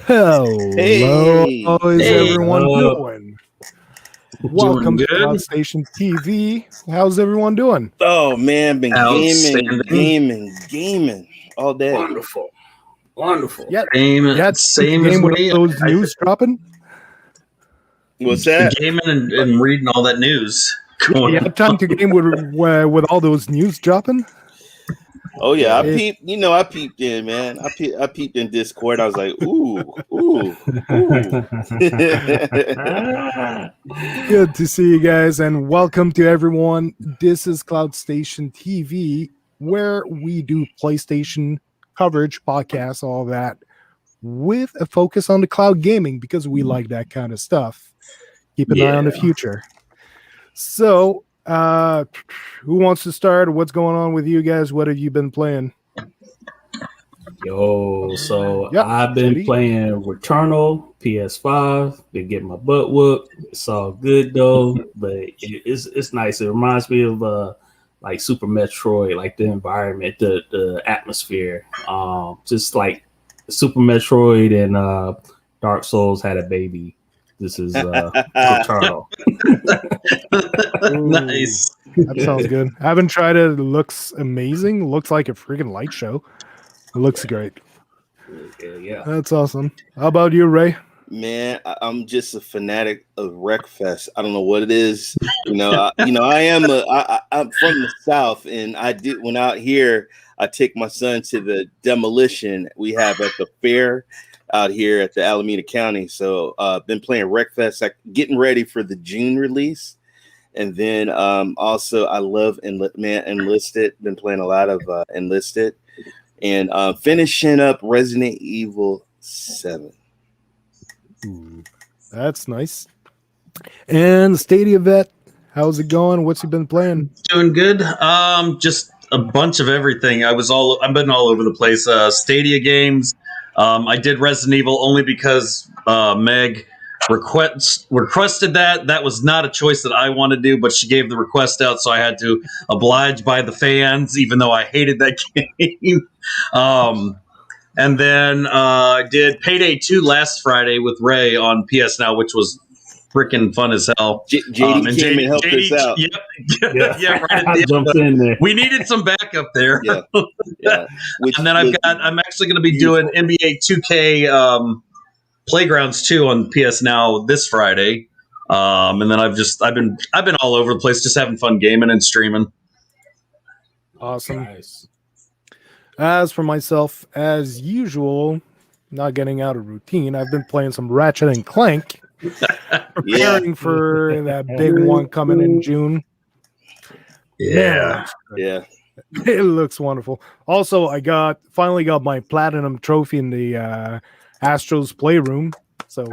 Hello, Hey. how is Hey. everyone doing? Welcome to good. CloudStationTV. How's everyone doing? Oh man, been Outstanding. gaming all day. Wonderful. Yeah, Same, yeah. same Game as with me. those news dropping. What's that? Gaming and reading all that news. You had time to game with all those news dropping. Oh yeah, I It- peeped. I peeped in, man. I peeped in Discord. I was like, ooh. Good to see you guys, and welcome to everyone. This is CloudStationTV, where we do PlayStation coverage, podcasts, all that, with a focus on the cloud gaming because we like that kind of stuff. Keep an eye on the future. So, who wants to start? What's going on with you guys? What have you been playing? So Yep, I've been Teddy. playing Returnal, PS5, been getting my butt whooped. It's all good though, but it's nice. It reminds me of like Super Metroid, like the environment, the atmosphere. Just like Super Metroid and Dark Souls had a baby. This is Returnal. Nice. That sounds good. I haven't tried it. It looks amazing. Looks like a freaking light show. It looks great. Yeah. That's awesome. How about you, Ray? Man, I'm just a fanatic of Wreckfest. I don't know what it is. I'm from the South, and I did when out here. I take my son to the demolition we have at the fair out here at the Alameda County. So been playing Wreckfest, getting ready for the June release. And then also I love Enlisted. Been playing a lot of Enlisted. And finishing up Resident Evil 7. Ooh, that's nice. And Stadia Vet, how's it going? What's he been playing? Doing good. Just a bunch of everything. I've been all over the place. Stadia games. I did Resident Evil only because Meg requested that. That was not a choice that I wanted to do, but she gave the request out, so I had to oblige by the fans, even though I hated that game. And then I did Payday 2 last Friday with Ray on PS Now, which was freaking fun as hell. JD came and helped us out. Yeah, right at the Jumped in there. We needed some backup there. Yeah. And then I'm actually going to be doing NBA 2K Playgrounds 2 on PS Now this Friday. And then I've been all over the place, just having fun gaming and streaming. Awesome. Nice. As for myself, as usual, not getting out of routine, I've been playing some Ratchet and Clank, preparing for that big one coming in June. Yeah. Yeah. It looks wonderful. Also, I finally got my platinum trophy in the Astros playroom. So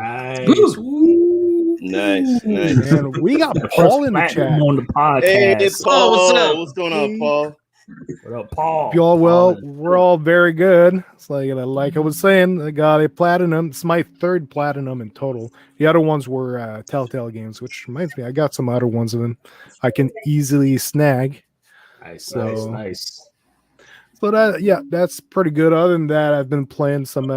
Nice. Nice. and we got Paul in the chat. On the podcast. Hey, Paul. what's up? What's going on, Paul? What up, Paul? Y'all, well, we're all very good. It's like I was saying, I got a platinum. It's my third platinum in total. The other ones were Telltale games, which reminds me, I got some other ones of them I can easily snag. Nice. So that's pretty good. Other than that, I've been playing some.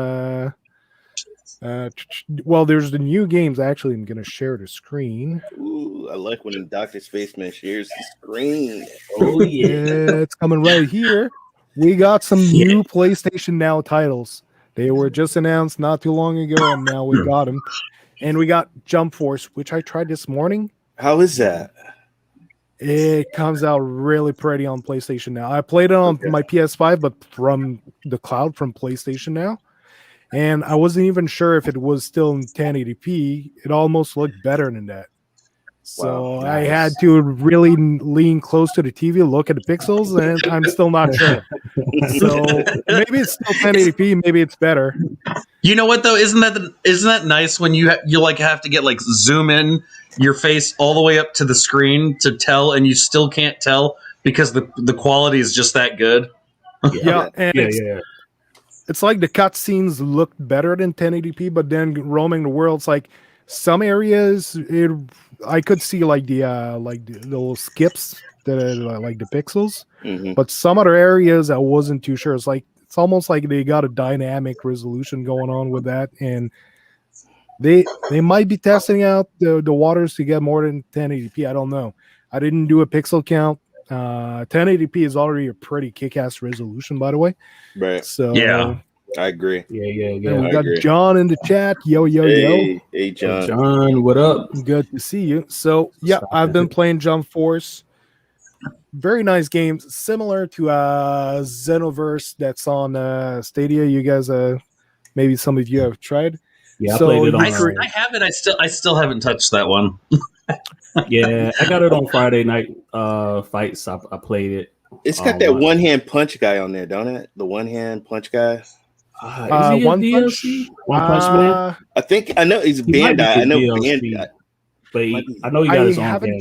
There's the new games. Actually, I'm gonna share the screen. Ooh, I like when DrSpaceman shares the screen. Oh yeah. It's coming right here. We got some new PlayStation Now titles. They were just announced not too long ago, and now we got them. And we got Jump Force, which I tried this morning. How is that? It comes out really pretty on PlayStation Now. I played it on my PS5, but from the cloud from PlayStation Now. And I wasn't even sure if it was still in 1080p. It almost looked better than that. So Wow, I had to really lean close to the TV, look at the pixels, and I'm still not sure. So maybe it's still 1080p, maybe it's better. You know what though? Isn't that nice when you like have to get like zoom in your face all the way up to the screen to tell, and you still can't tell because the quality is just that good. Yeah. It's like the cutscenes looked better than 1080p, but then roaming the world, it's like some areas I could see like the little skips that are like the pixels, but some other areas I wasn't too sure. It's like It's almost like they got a dynamic resolution going on with that, and they might be testing out the waters to get more than 1080p. I don't know. I didn't do a pixel count. 1080p is already a pretty kick-ass resolution, by the way. Right. So Yeah. I agree. Yeah. and we I got agree. John in the chat. Yo. Hey, Hey, John. John, what up? Good to see you. So yeah, I've been playing Jump Force. Very nice games, similar to Xenoverse that's on Stadia. You guys, maybe some of you have tried. Yeah, So I played it on. I have it. I still haven't touched that one. Yeah, I got it on Friday night fights. I played it. It's got that one-hand punch guy on there, don't it? The one-hand punch guy. Is he One a Punch? DLC? One Punch Man? I think I know he's He might be Bandai. the I know DLC, Bandai. but Might be. I know he got his own game.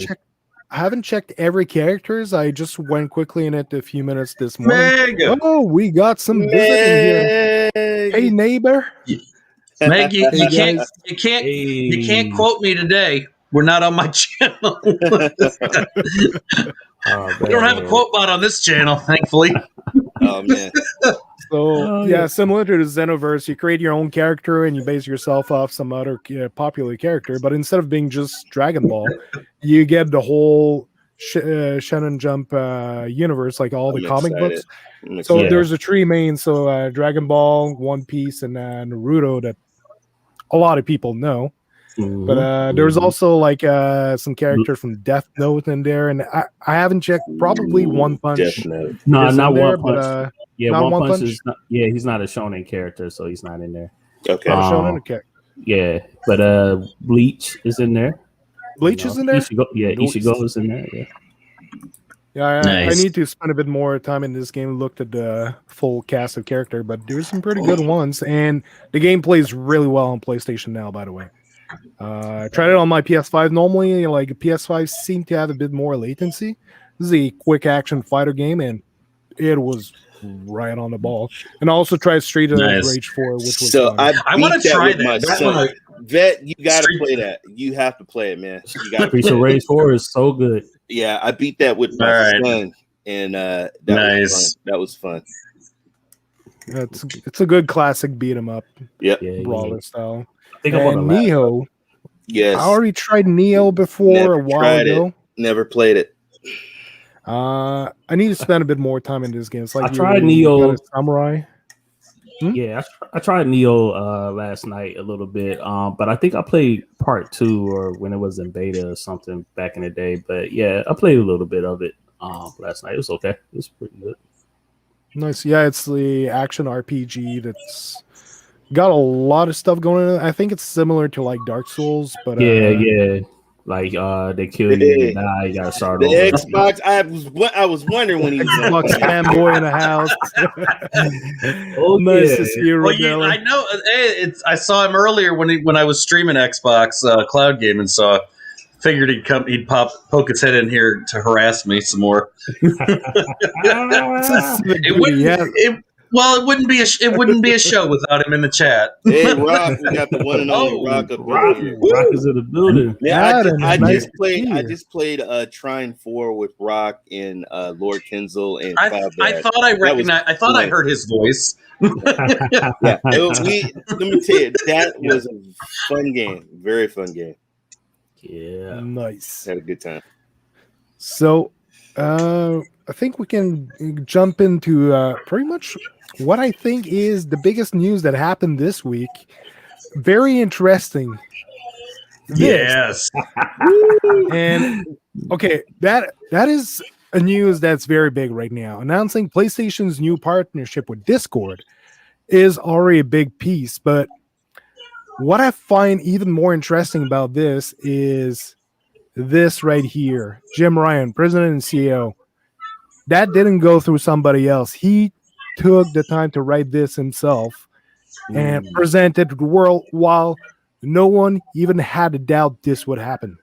I haven't checked every characters. I just went quickly in it a few minutes this morning. Meg, Oh, we got some visiting here. Hey, neighbor. Meg, you Hey, can't guys. you can't quote me today. We're not on my channel. We don't have a quote bot on this channel, thankfully. Oh man. So yeah, similar to the Xenoverse, you create your own character and you base yourself off some other popular character. But instead of being just Dragon Ball, you get the whole Shonen Jump universe, like all the comic books. So there's the three main. So Dragon Ball, One Piece, and Naruto that a lot of people know. But there's also like some character from Death Note in there, and I haven't checked. Probably One Punch. Death Note. No, is not in there, One Punch. but, Yeah, not One Punch is not. Yeah, he's not a shonen character, so he's not in there. Okay. Shonen. Okay. Yeah, but Bleach is in there. Bleach is in there. Ichigo is in there. Yeah. Yeah, Nice. I need to spend a bit more time in this game. Looked at the full cast of character, but there's some pretty good ones, and the game plays really well on PlayStation now. By the way, I tried it on my PS5. Normally, like PS5 seemed to have a bit more latency. This is a quick action fighter game, and it was right on the ball. And I also tried Street of Rage 4, which was so fun. I want to try with my that. son. Vet, you gotta play that. You have to play it, man. You gotta Streets of Rage 4 is so good. Yeah, I beat that with my son, and that was fun. That was fun. It's a good classic beat 'em up, Yep. brawler style. I think I'm on And the Neo. Yes. I already tried Neo before a while ago. Never played it. I need to spend a bit more time in this game. It's like I tried you Neo. got a samurai. Yeah, I tried Neo last night a little bit, but I think I played part 2 or when it was in beta or something back in the day. But yeah, I played a little bit of it last night. It was okay. It was pretty good. Nice. Yeah, it's the action RPG that's got a lot of stuff going on. I think it's similar to like Dark Souls, but yeah. Like they kill you, you die, you gotta start the over. Xbox. I was wondering when he was Xbox fanboy in the house. Nice to see you, Well, I know. I saw him earlier when I was streaming Xbox Cloud Gaming, so I figured he'd poke his head in here to harass me some more. It wouldn't be a show without him in the chat. Hey, Rock, we got the one and only Rock up here. Rock is in the building. Yeah, I just played Trine 4 with Rock and Lord Kinzel and Cloud. I thought I recognized. I thought I heard his voice. Let me tell you, that was a fun game. Very fun game. Yeah, nice. Had a good time. So, I think we can jump into pretty much what I think is the biggest news that happened this week. Very interesting. Yes. And okay, that is a news that's very big right now. Announcing PlayStation's new partnership with Discord is already a big piece, but what I find even more interesting about this is this right here. Jim Ryan, President and CEO. That didn't go through somebody else. He took the time to write this himself and present it to the world while no one even had a doubt this would happen.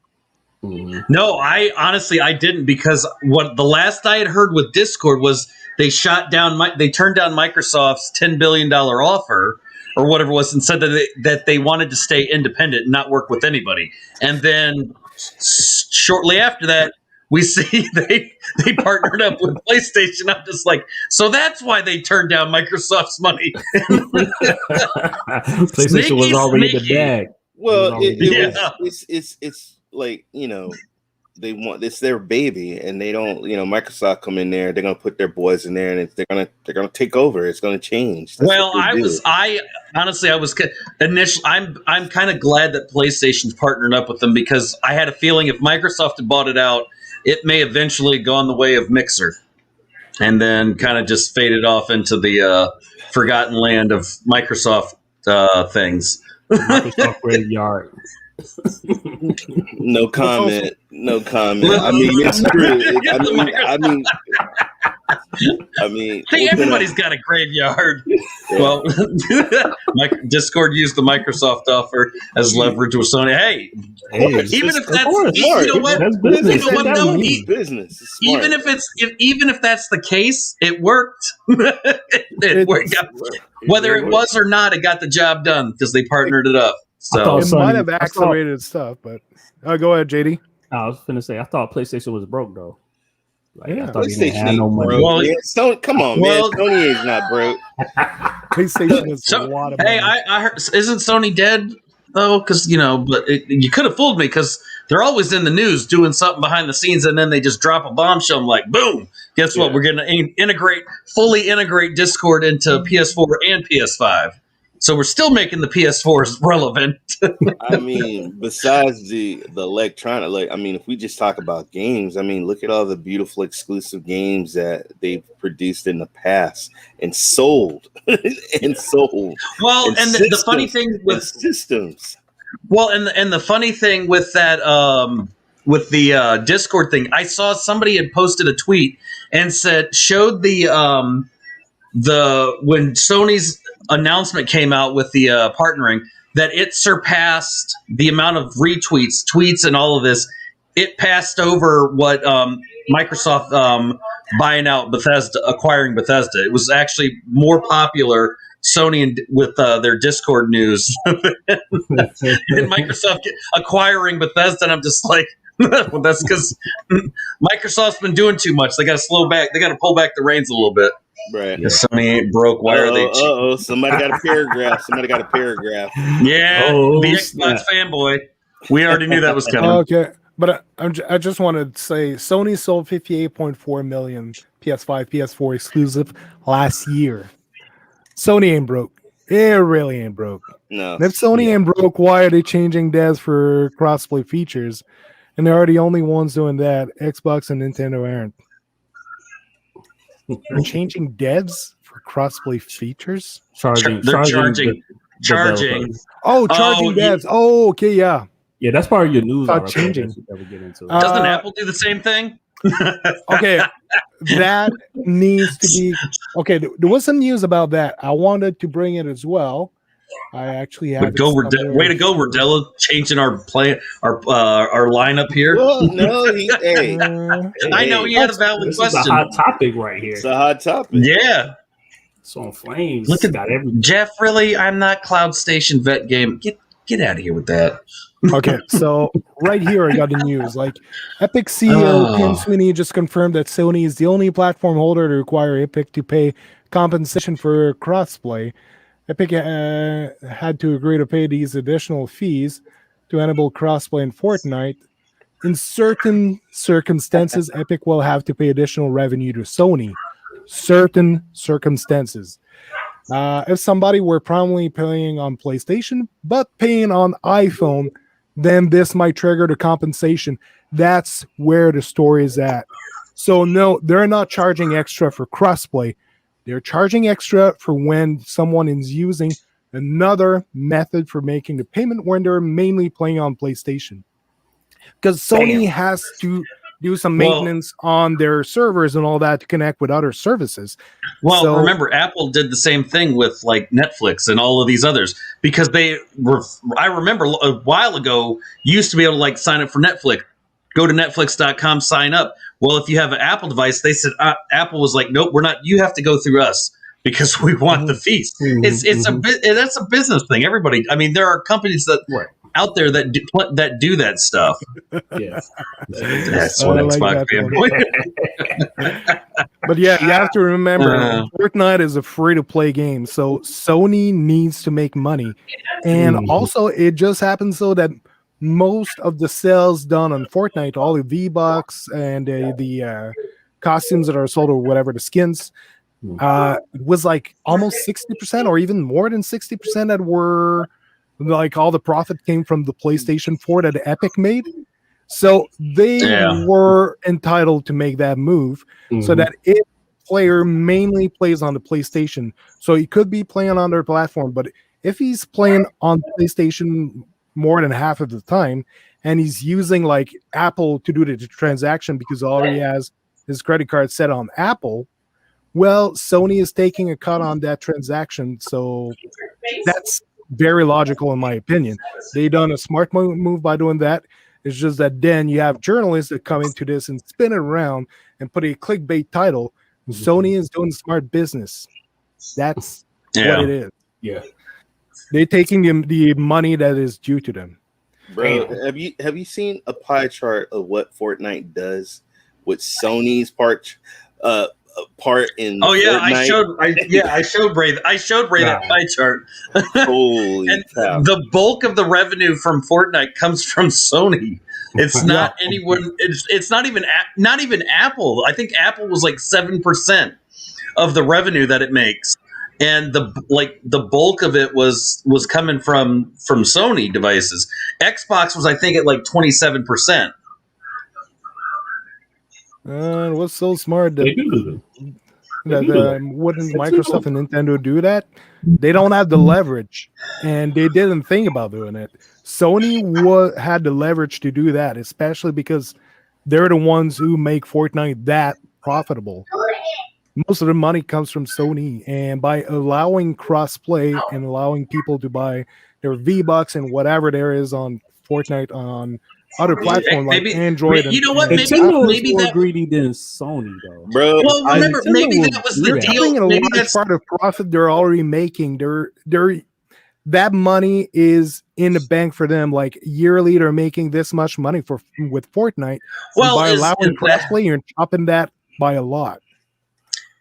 No, I honestly didn't, because what the last I had heard with Discord was they turned down Microsoft's $10 billion offer or whatever it was, and said that they wanted to stay independent and not work with anybody. And then shortly after that, we see they partnered up with PlayStation. I'm just like, so that's why they turned down Microsoft's money. PlayStation was already in the bag. Well, it's like, you know, they want, it's their baby, and they don't, you know, Microsoft come in there, they're gonna put their boys in there, and they're gonna take over. It's gonna change. That's I honestly initially I'm kind of glad that PlayStation's partnered up with them, because I had a feeling if Microsoft had bought it out, it may eventually gone the way of Mixer, and then kind of just faded off into the forgotten land of Microsoft things. Microsoft graveyard. No comment. No comment. I mean, it's true. I mean, hey, everybody's got a graveyard. Yeah. Well, Discord used the Microsoft offer as leverage with Sony. Hey, even if that's, you know what? That's business. You know what? No, business. Even if that's the case, it worked. It worked. Whether it was or not, it got the job done because they partnered it up. So it might have accelerated stuff, but go ahead, JD. I was going to say, I thought PlayStation was broke though. Like, yeah, I thought PlayStation had no money. Well, yeah, come on, man. Sony is not broke. PlayStation is a lot of money. Hey, I heard, isn't Sony dead though? Because but you could have fooled me, because they're always in the news doing something behind the scenes, and then they just drop a bombshell. I'm like, boom! Guess what? We're going to fully integrate Discord into PS4 and PS5. So we're still making the PS4s relevant. I mean, besides the electronic, like, I mean, if we just talk about games, I mean, look at all the beautiful exclusive games that they've produced in the past and sold and sold. Well, and the funny thing with systems. Well, and the funny thing with that, with the Discord thing, I saw somebody had posted a tweet and showed the when Sony's announcement came out with the partnering, that it surpassed the amount of retweets, tweets, and all of this. It passed over what Microsoft buying out Bethesda, acquiring Bethesda. It was actually more popular, Sony with their Discord news, and Microsoft acquiring Bethesda. And I'm just like, well, that's because Microsoft's been doing too much. They got to slow back. They got to pull back the reins a little bit. Right. Sony ain't broke. Why are they? Somebody got a paragraph. Yeah, the Xbox fanboy. We already knew that was coming. Okay, but I just want to say Sony sold 58.4 million PS5, PS4 exclusive last year. Sony ain't broke. It really ain't broke. No. And if Sony ain't broke, why are they changing devs for crossplay features? And they're the only ones doing that. Xbox and Nintendo aren't. They're changing devs for crossplay features. Charging. Oh, charging devs. Oh, okay, yeah. Yeah, that's part of your news. Changing. Doesn't Apple do the same thing? Okay, that needs to be okay. There was some news about that. I wanted to bring it as well. I actually have. Way to go, Rodella! Changing our lineup here. Well, no, I know he had a valid question. It's a hot topic right here. It's a hot topic. Yeah, it's on flames. Look at that, Jeff. Really, I'm not CloudStation Vet Game. Get out of here with that. Okay, so right here I got the news. Like, Epic CEO Tim Sweeney just confirmed that Sony is the only platform holder to require Epic to pay compensation for crossplay. Epic had to agree to pay these additional fees to enable crossplay in Fortnite. In certain circumstances, Epic will have to pay additional revenue to Sony. Certain circumstances. If somebody were primarily paying on PlayStation but paying on iPhone, then this might trigger the compensation. That's where the story is at. So no, they're not charging extra for crossplay. They're charging extra for when someone is using another method for making the payment when they're mainly playing on PlayStation. Because Sony has to do some maintenance on their servers and all that to connect with other services. Well, remember, Apple did the same thing with like Netflix and all of these others, because I remember a while ago, you used to be able to like sign up for Netflix. Go to netflix.com, sign up. Well, if you have an Apple device, they said Apple was like, nope, we're not. You have to go through us because we want the fees. That's a business thing. Everybody. I mean, there are companies that out there that do that stuff. Yeah. That's I what like Xbox that fanboy. But yeah, you have to remember Fortnite is a free-to-play game, so Sony needs to make money. And also, it just happens so that most of the sales done on Fortnite, all the V-Bucks and the costumes that are sold or whatever, the skins, was like almost 60% or even more than 60% that were like all the profit came from the PlayStation 4 that Epic made. So they were entitled to make that move so that if player mainly plays on the PlayStation, so he could be playing on their platform, but if he's playing on PlayStation more than half of the time and he's using like Apple to do the transaction because all he has his credit card set on Apple, well, Sony is taking a cut on that transaction. So that's very logical in my opinion. They done a smart move by doing that. It's just that then you have journalists that come into this and spin it around and put a clickbait title. Sony is doing smart business. That's what it is. Yeah. They're taking the money that is due to them. Bro, have you seen a pie chart of what Fortnite does with Sony's part in Fortnite? I showed Ray that pie chart. Holy cow. The bulk of the revenue from Fortnite comes from Sony. It's not anyone. It's not even Apple. I think Apple was like 7% of the revenue that it makes, and the bulk of it was coming from Sony devices. Xbox was, I think, at like 27%. What's so smart that wouldn't Microsoft and Nintendo do that? They don't have the leverage, and they didn't think about doing it. Sony had the leverage to do that, especially because they're the ones who make Fortnite that profitable. Most of the money comes from Sony, and by allowing cross-play and allowing people to buy their V-Bucks and whatever there is on Fortnite on other platforms like Android. You know what? Maybe more greedy than Sony, though. Bro, well, remember, maybe that was the deal. Maybe that's part of profit they're already making. That money is in the bank for them. Like yearly, they're making this much money with Fortnite. Well, by allowing crossplay, you're chopping that by a lot.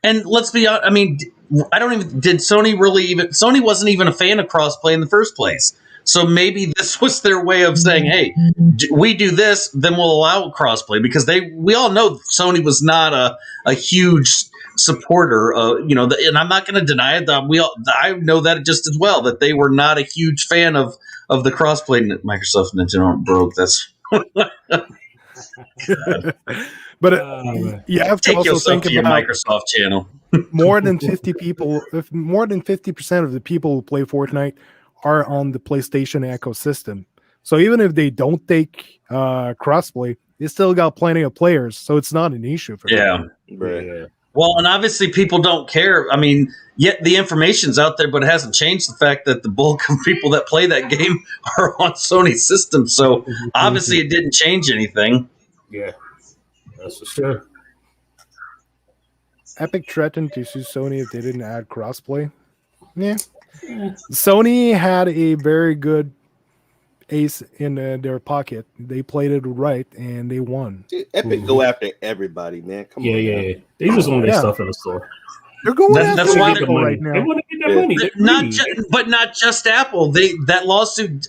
And let's be honest. I mean, did Sony really even? Sony wasn't even a fan of crossplay in the first place. So maybe this was their way of saying, "Hey, we do this, then we'll allow crossplay," because we all know Sony was not a huge supporter. And I'm not going to deny it. I know that just as well, that they were not a huge fan of the crossplay. Microsoft and Nintendo aren't broke. That's. But you have to Take also think to your about Microsoft channel. more than 50% of the people who play Fortnite are on the PlayStation ecosystem. So even if they don't take crossplay, they still got plenty of players. So it's not an issue for them. Right. Well, and obviously people don't care. I mean, yet the information's out there, but it hasn't changed the fact that the bulk of people that play that game are on Sony systems. So obviously it didn't change anything. Yeah, that's for sure. Epic threatened to sue Sony if they didn't add crossplay. Yeah. Sony had a very good ace in their pocket. They played it right and they won. Dude, Epic go after everybody, man. Come on. Yeah. They just want their stuff in the store. They're going that's why they're right now. They want to get that money. Not just Apple. That lawsuit.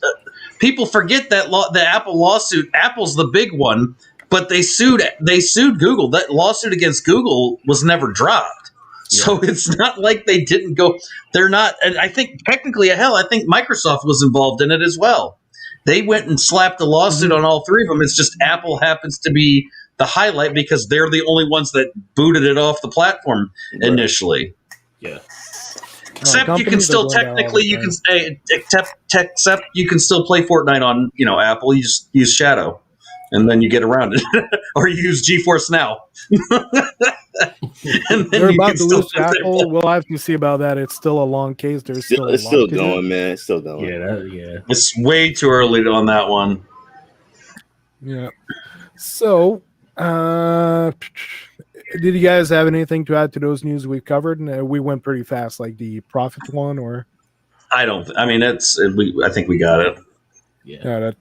People forget that the Apple lawsuit. Apple's the big one, but they sued Google. That lawsuit against Google was never dropped. So it's not like they didn't go. They're not. And I think technically, I think Microsoft was involved in it as well. They went and slapped a lawsuit on all three of them. It's just Apple happens to be the highlight because they're the only ones that booted it off the platform initially. Yeah. Except you can still technically you can still play Fortnite on Apple. You just use Shadow, and then you get around it, or you use GeForce Now. And then they're about to lose Apple. We'll have to see about that. It's still a long case. There's still it's still going, man. It's still going. Yeah. It's way too early on that one. Yeah. So, did you guys have anything to add to those news we've covered? We went pretty fast, like the profit one, or I think we got it. Yeah, that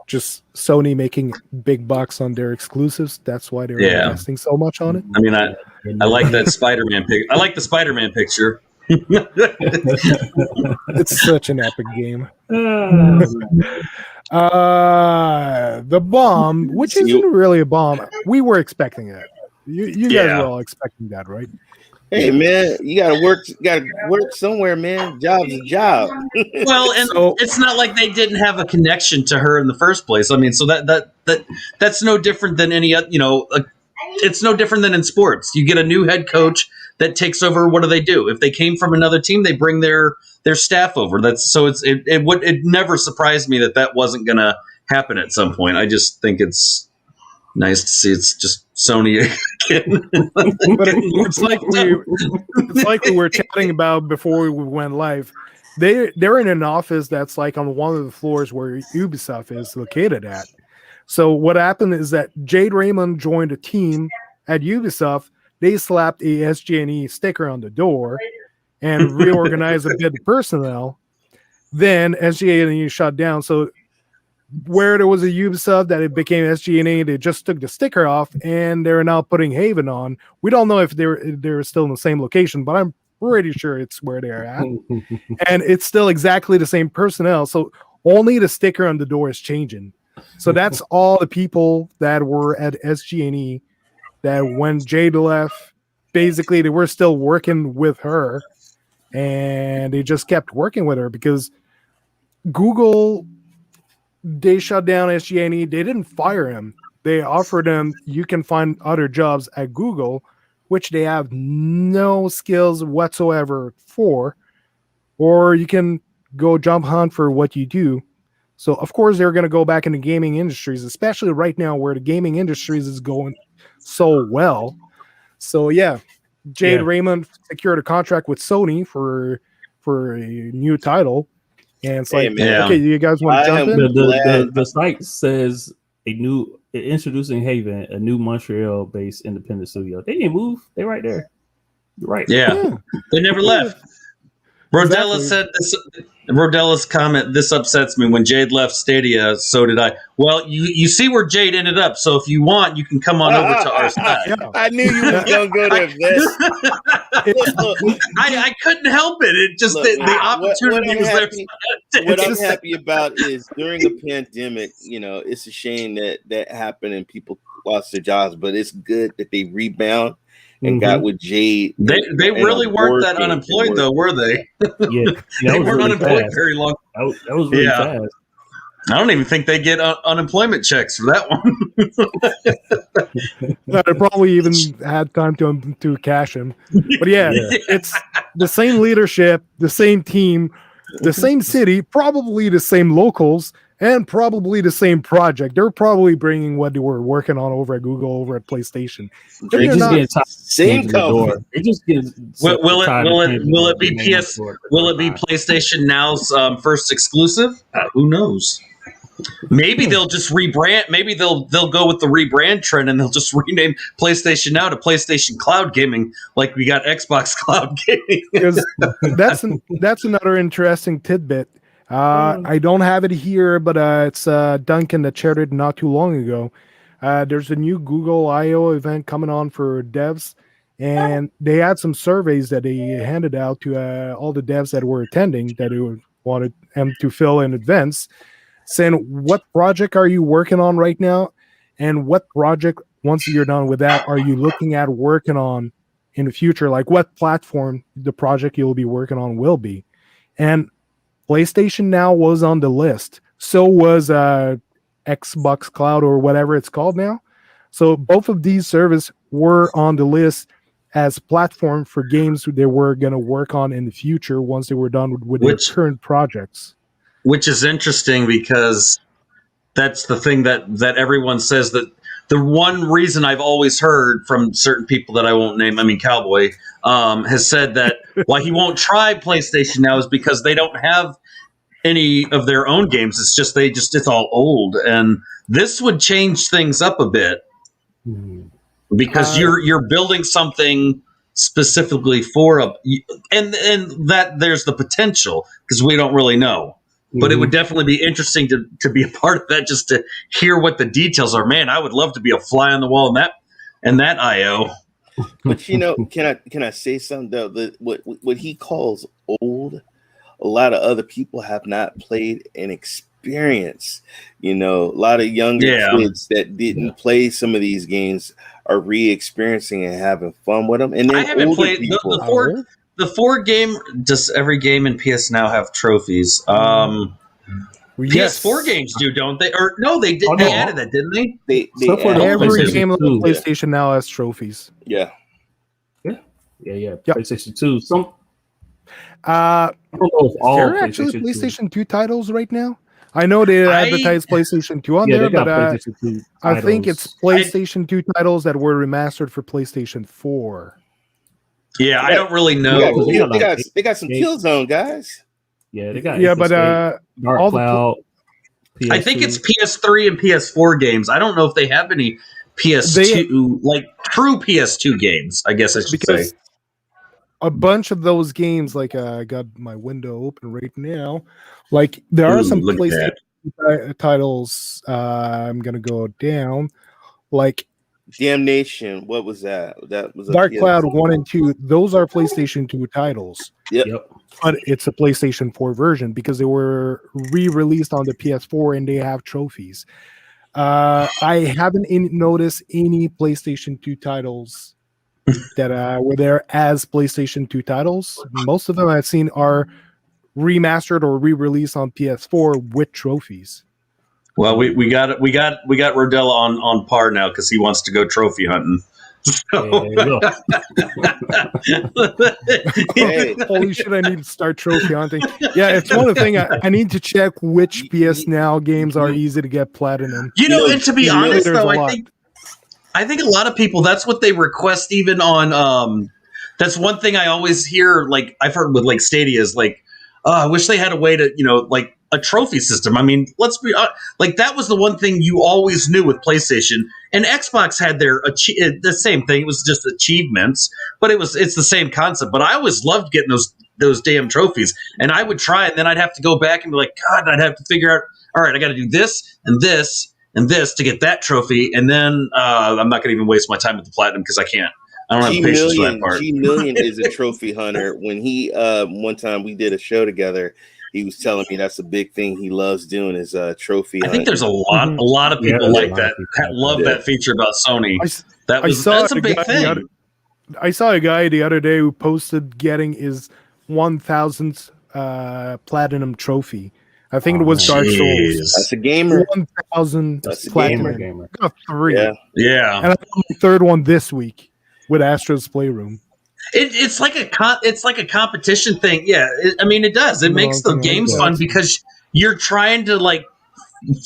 just Sony making big bucks on their exclusives. That's why they're investing so much on it. I mean, I like that Spider-Man pic. I like the Spider-Man picture. It's such an epic game. The bomb, which isn't really a bomb. We were expecting that. You guys were all expecting that, right? Hey man, you gotta work somewhere, man. Job's a job. Well, and it's not like they didn't have a connection to her in the first place. I mean, so that's no different than any other. It's no different than in sports. You get a new head coach that takes over. What do? If they came from another team, they bring their staff over. It never surprised me that wasn't going to happen at some point. I just think it's nice to see it's just Sony again. But it's like we were chatting about before we went live. They're in an office that's like on one of the floors where Ubisoft is located at. So what happened is that Jade Raymond joined a team at Ubisoft. They slapped a SG&E sticker on the door and reorganized a bit of personnel. Then SG&E shut down. So where there was a Ubisoft that it became SG&E, they just took the sticker off and they're now putting Haven on. We don't know if they're still in the same location, but I'm pretty sure it's where they're at. And it's still exactly the same personnel. So only the sticker on the door is changing. So that's all the people that were at SG&E that when Jade left, basically they were still working with her and they just kept working with her because Google, they shut down SG&E. They didn't fire him. They offered him, you can find other jobs at Google, which they have no skills whatsoever for, or you can go jump hunt for what you do. So, of course, they're going to go back into gaming industries, especially right now where the gaming industries is going so well. So, yeah, Jade Raymond secured a contract with Sony for a new title. And it's like, okay, you guys want to jump in? The site says introducing Haven, a new Montreal-based independent studio. They didn't move. They're right there. You're right. Yeah. They never left. Rodella said this. Rodella's comment, this upsets me. When Jade left Stadia, so did I. Well, you see where Jade ended up, so if you want, you can come on over to our side. I knew you was going to go there, Vince. I couldn't help it. It just, the opportunity was there. What I'm happy about is during the pandemic, it's a shame that happened and people lost their jobs, but it's good that they rebound and got with Jade. They really weren't that unemployed, though, were they? Yeah, they weren't really unemployed very long. That was really fast. I don't even think they get unemployment checks for that one. They probably even had time to cash him. But it's the same leadership, the same team, the same city, probably the same locals, and probably the same project. They're probably bringing what they were working on over at Google, over at PlayStation. They just getting same company. They just getting. Will it be PlayStation Now's first exclusive? Who knows? Maybe they'll just rebrand. Maybe they'll go with the rebrand trend and they'll just rename PlayStation Now to PlayStation Cloud Gaming, like we got Xbox Cloud Gaming. Because that's another interesting tidbit. I don't have it here, but it's Duncan that shared it not too long ago. There's a new Google I/O event coming on for devs, and they had some surveys that they handed out to all the devs that were attending that they wanted them to fill in advance, saying what project are you working on right now, and what project, once you're done with that, are you looking at working on in the future? Like what platform the project you'll be working on will be. And PlayStation Now was on the list. So was Xbox Cloud or whatever it's called now. So both of these services were on the list as platform for games they were going to work on in the future once they were done with their current projects. Which is interesting because that's the thing that everyone says, that the one reason I've always heard from certain people that I won't name, I mean Cowboy, has said that why he won't try PlayStation Now is because they don't have any of their own games. It's just it's all old, and this would change things up a bit because you're building something specifically for and that there's the potential, because we don't really know. but it would definitely be interesting to be a part of that, just to hear what the details are. Man, I would love to be a fly on the wall in that IO. But you know, can I say something though? What he calls old, a lot of other people have not played and experienced. You know, a lot of younger kids that didn't play some of these games are re-experiencing and having fun with them. And then I haven't played people, the 4 game. Does every game in PS Now have trophies? PS4 games do, don't they? Or no, they did. They added that, didn't they? They every game on the PlayStation Now has trophies. Yeah. PlayStation 2. I don't know if all there are actually PlayStation 2 titles right now. I know they advertise PlayStation 2 on there, but I think it's PlayStation 2 titles that were remastered for PlayStation 4. Yeah, I don't really know. They got some Killzone guys. Yeah, they got but Dark Cloud. I think it's PS3 and PS4 games. I don't know if they have any PS2 like true PS2 games. I guess I should say. A bunch of those games, like I got my window open right now. Like there are some PlayStation titles. I'm gonna go down. Like Damnation. What was that? That was Dark Cloud 1 and 2. Those are PlayStation 2 titles. Yep. But it's a PlayStation 4 version because they were re-released on the PS4 and they have trophies. I haven't noticed any PlayStation 2 titles that were there as PlayStation 2 titles. Most of them I've seen are remastered or re-released on PS4 with trophies. Well, we got Rodella on par now because he wants to go trophy hunting. So. Hey, holy shit! I need to start trophy hunting. Yeah, it's one of the things I need to check which PS Now games are easy to get platinum. You know, and to be honest, though, I think a lot of people, that's what they request even on that's one thing I always hear, like I've heard with like Stadia is like, I wish they had a way to, you know, like a trophy system. I mean, let's be like, that was the one thing you always knew with PlayStation, and Xbox had their the same thing. It was just achievements, but it's the same concept. But I always loved getting those damn trophies, and I would try, and then I'd have to go back and be like, God, I'd have to figure out, all right, I got to do this and this and this to get that trophy, and then I'm not going to even waste my time with the platinum because I can't. I don't have patience for that part. G Million is a trophy hunter. When he one time we did a show together, he was telling me that's a big thing he loves doing is trophy hunting. I think there's a lot of people like that love that feature about Sony. That's a big thing. I saw a guy the other day who posted getting his 1000th platinum trophy. I think it was Dark Souls. That's a gamer. 1000 platinum. Gamer. Got 3. Yeah. And I got my 3rd one this week with Astro's Playroom. It's like a competition thing. Yeah, I mean it does. It makes the games fun because you're trying to like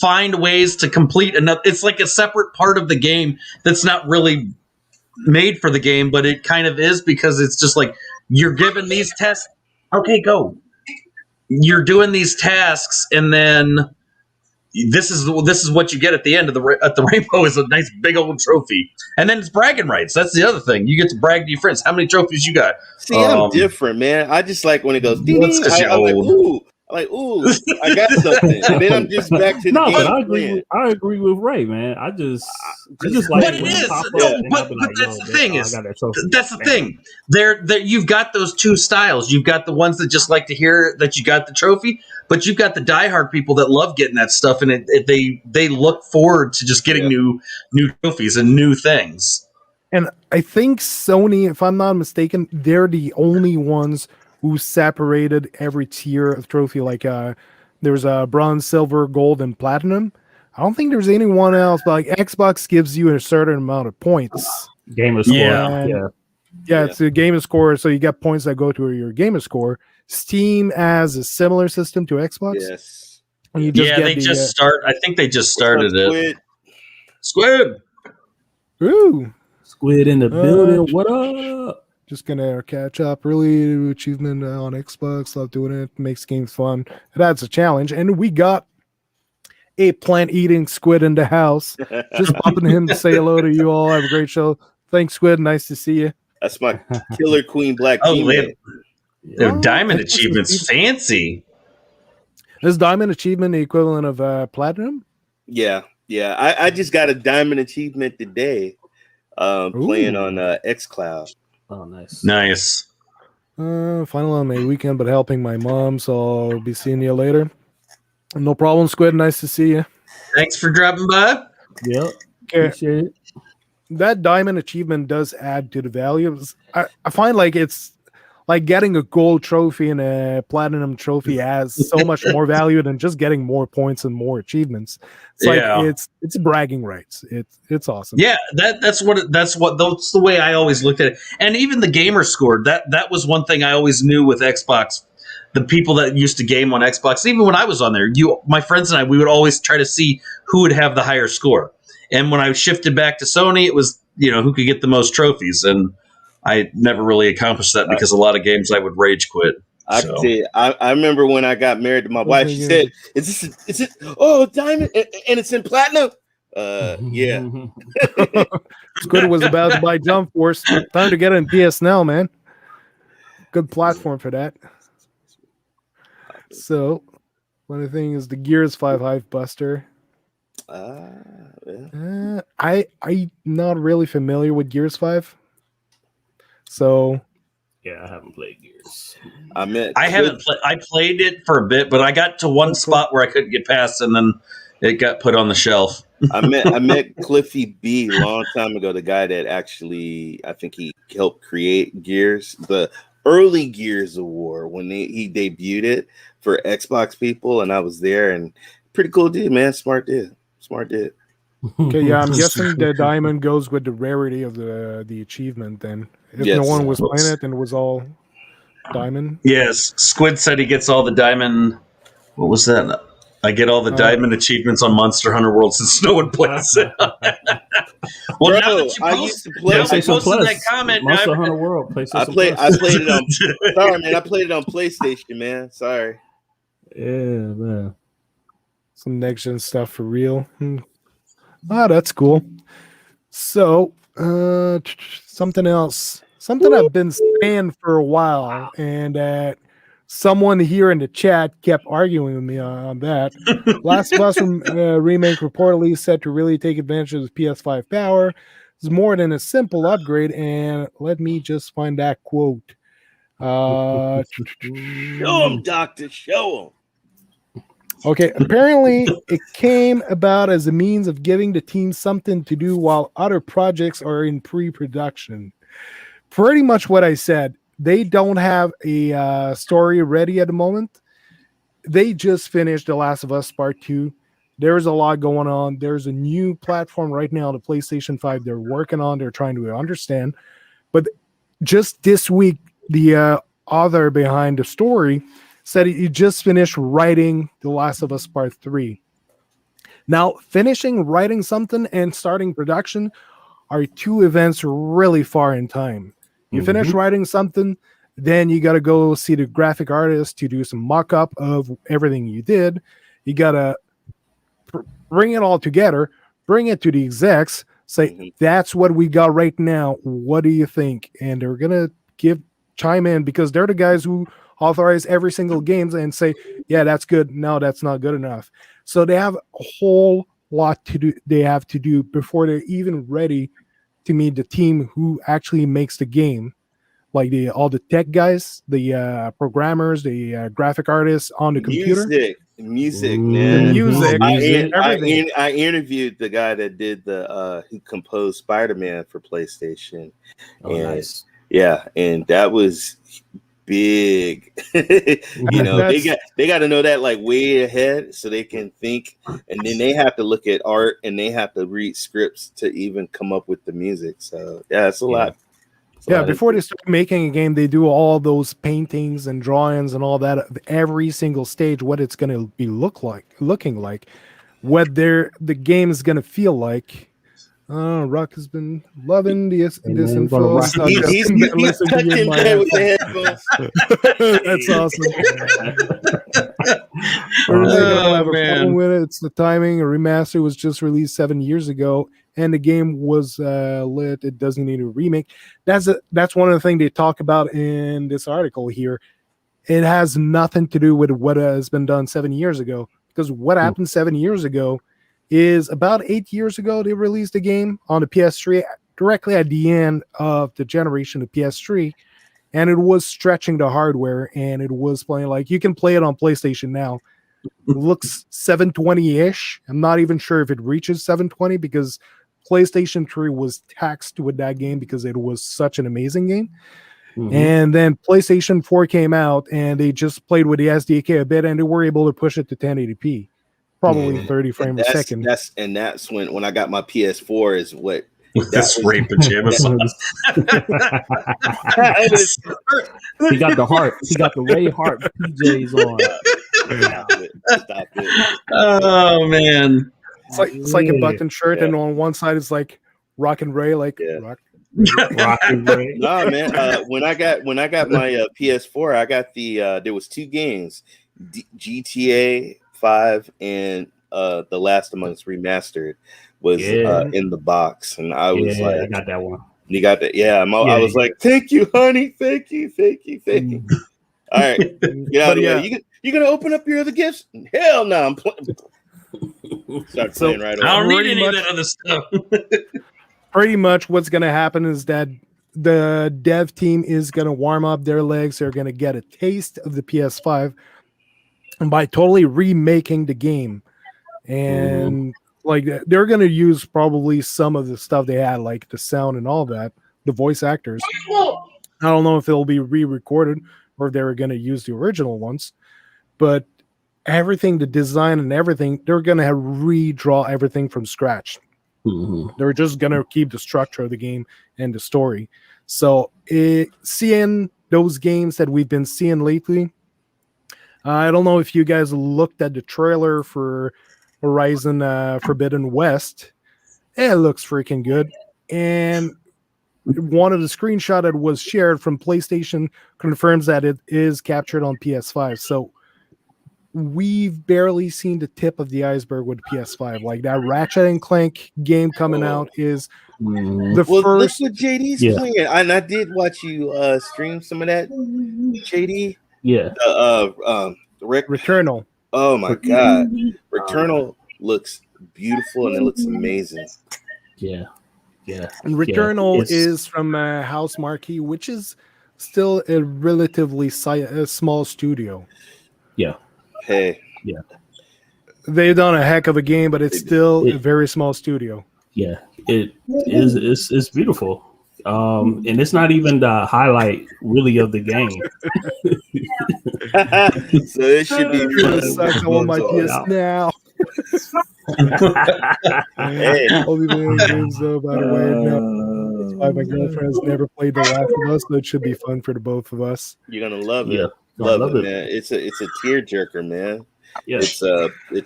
find ways to complete enough. It's like a separate part of the game that's not really made for the game, but it kind of is because it's just like you're given these tests. Okay, go. You're doing these tasks, and then this is what you get at the end of the rainbow is a nice big old trophy, and then it's bragging rights. That's the other thing. You get to brag to your friends. How many trophies you got? See, I'm different, man. I just like when it goes. Ding, I'm like, ooh, I got something, and then I'm just back to the game. But I agree with Ray, man. I just like. But it is. But that's the thing is. That's the thing. There, you've got those two styles. You've got the ones that just like to hear that you got the trophy, but you've got the diehard people that love getting that stuff, and they look forward to just getting new trophies and new things. And I think Sony, if I'm not mistaken, they're the only ones who separated every tier of trophy. Like there's a bronze, silver, gold, and platinum. I don't think there's anyone else, but like Xbox gives you a certain amount of points. Gamer score. Yeah, it's a gamer score, so you get points that go to your gamer score. Steam has a similar system to Xbox. Yes. And you just I think they just started it. Squid. Ooh. Squid in the building. What up? Just gonna catch up. Really achievement on Xbox. Love doing it. Makes games fun. It adds a challenge. And we got a plant-eating squid in the house. Just bumping him to say hello to you all. Have a great show. Thanks, Squid. Nice to see you. That's my Killer Queen Black. Their diamond achievements fancy. Is diamond achievement the equivalent of platinum? Yeah. I just got a diamond achievement today, playing on xCloud. Oh, nice. Nice. Final on my weekend, but helping my mom, so I'll be seeing you later. No problem, Squid. Nice to see you. Thanks for dropping by. Yep. Okay. Appreciate it. That diamond achievement does add to the value. I find like it's like getting a gold trophy and a platinum trophy has so much more value than just getting more points and more achievements. It's like it's bragging rights. It's awesome. Yeah, that's the way I always looked at it. And even the gamer score, that was one thing I always knew with Xbox. The people that used to game on Xbox, even when I was on there, my friends and I, we would always try to see who would have the higher score. And when I shifted back to Sony, it was, who could get the most trophies. And I never really accomplished that because a lot of games I would rage quit. I can tell you, I remember when I got married to my wife, she said, is it diamond and it's in platinum? Yeah. Squid was about to buy Jump Force. Time to get it in PS Now, man. Good platform for that. So, one thing is the Gears 5 Hive Buster. Yeah. I'm not really familiar with Gears 5. So, yeah, I haven't played Gears. I played it for a bit, but I got to one spot where I couldn't get past, and then it got put on the shelf. I met Cliffy B a long time ago, the guy that actually, I think he helped create Gears, the early Gears of War, when he debuted it for Xbox people, and I was there, and pretty cool dude, man. Smart dude. Okay, yeah, I'm guessing the diamond goes with the rarity of the achievement then. If no one was playing it, then it was all diamond. Yes, Squid said he gets all the diamond. What was that? I get all the diamond achievements on Monster Hunter World since no one plays it. Well, bro, now that I used to play. I posted that comment. Monster Hunter World. I played it on. Sorry, man. I played it on PlayStation, man. Sorry. Yeah, man. Some next gen stuff for real. That's cool. So, something else. Something I've been saying for a while, and someone here in the chat kept arguing with me on that. Last of Us remake reportedly set to really take advantage of the PS5 power. It's more than a simple upgrade, and let me just find that quote. Show him, Doctor. Show him. Okay, apparently it came about as a means of giving the team something to do while other projects are in pre-production. Pretty much what I said. They don't have a story ready at the moment. They just finished The Last of Us Part 2. There's a lot going on. There's a new platform right now, the PlayStation 5, they're working on. They're trying to understand. But just this week, the author behind the story said he just finished writing The Last of Us Part 3. Now, finishing writing something and starting production are two events really far in time. You finish writing something, then you got to go see the graphic artist to do some mock-up of everything you did. You got to bring it all together, bring it to the execs, say, that's what we got right now. What do you think? And they're going to chime in because they're the guys who authorize every single game and say, yeah, that's good. No, that's not good enough. So they have a whole lot to do. They have to do before they're even ready to meet the team who actually makes the game. Like all the tech guys, the programmers, the graphic artists on the computer. Music, man. Everything. I interviewed the guy that did who composed Spider-Man for PlayStation. Nice. Yeah, and that was big. They got to know that like way ahead so they can think, and then they have to look at art and they have to read scripts to even come up with the music. So yeah, it's a lot. Yeah, before they start making a game, they do all those paintings and drawings and all that of every single stage, what it's going to be looking like, what the game is going to feel like. Rock has been loving this info. He's touching there with the headphones. That's awesome. I have a problem with it. It's the timing. A remaster was just released 7 years ago, and the game was lit. It doesn't need a remake. That's one of the things they talk about in this article here. it has nothing to do with what has been done 7 years ago. Because what happened 7 years ago is about 8 years ago, they released a game on the PS3 directly at the end of the generation of PS3. And it was stretching the hardware, and it was playing like you can play it on PlayStation now. It looks 720-ish. I'm not even sure if it reaches 720 because PlayStation 3 was taxed with that game because it was such an amazing game. And then PlayStation 4 came out, and they just played with the SDK a bit, and they were able to push it to 1080p, probably 30 frames a second. That's when I got my PS4 is what. That's rape pajamas. He got the heart. He got the Ray Heart PJs on. Stop it. Oh man. It's like a button shirt, and on one side it's like Rock and Ray, like Rock. Rock and Ray. No, man. When I got my PS4, I got there was 2 games, GTA 5 and The Last Among Us Remastered was in the box, and I was like, I got that one. You got that? Yeah. I was like, thank you, honey. Thank you. All right, get out of the way. You gonna open up your other gifts? Hell no, I'm playing. Start playing right away. I don't need any of that other stuff. Pretty much what's going to happen is that the dev team is going to warm up their legs. They're going to get a taste of the PS5 and by totally remaking the game. And like they're going to use probably some of the stuff they had, like the sound and all that, the voice actors. I don't know if it'll be re-recorded or if they were going to use the original ones, but everything, the design and everything, they're going to redraw everything from scratch. They're just going to keep the structure of the game and the story. So seeing those games that we've been seeing lately, I don't know if you guys looked at the trailer for Horizon Forbidden West. It looks freaking good. And one of the screenshots that was shared from PlayStation confirms that it is captured on PS5. So we've barely seen the tip of the iceberg with PS5. Like that Ratchet and Clank game coming out is the first. Look what JD's playing, and I did watch you stream some of that, JD. Yeah. Returnal. Oh my god, Returnal looks beautiful and it looks amazing. Yeah. And Returnal is from House Marquee, which is still a relatively small studio. Yeah. Hey. Yeah. They've done a heck of a game, but it's still a very small studio. Yeah. It is. It's beautiful. And it's not even the highlight really of the game. So it should be on my PS now. Hey. Only the games though, by the way. No. That's why my girlfriend's never played The Last of Us, so it should be fun for the both of us. You're gonna love it. Yeah. Love it, man. It's a tearjerker, man. Yeah. It's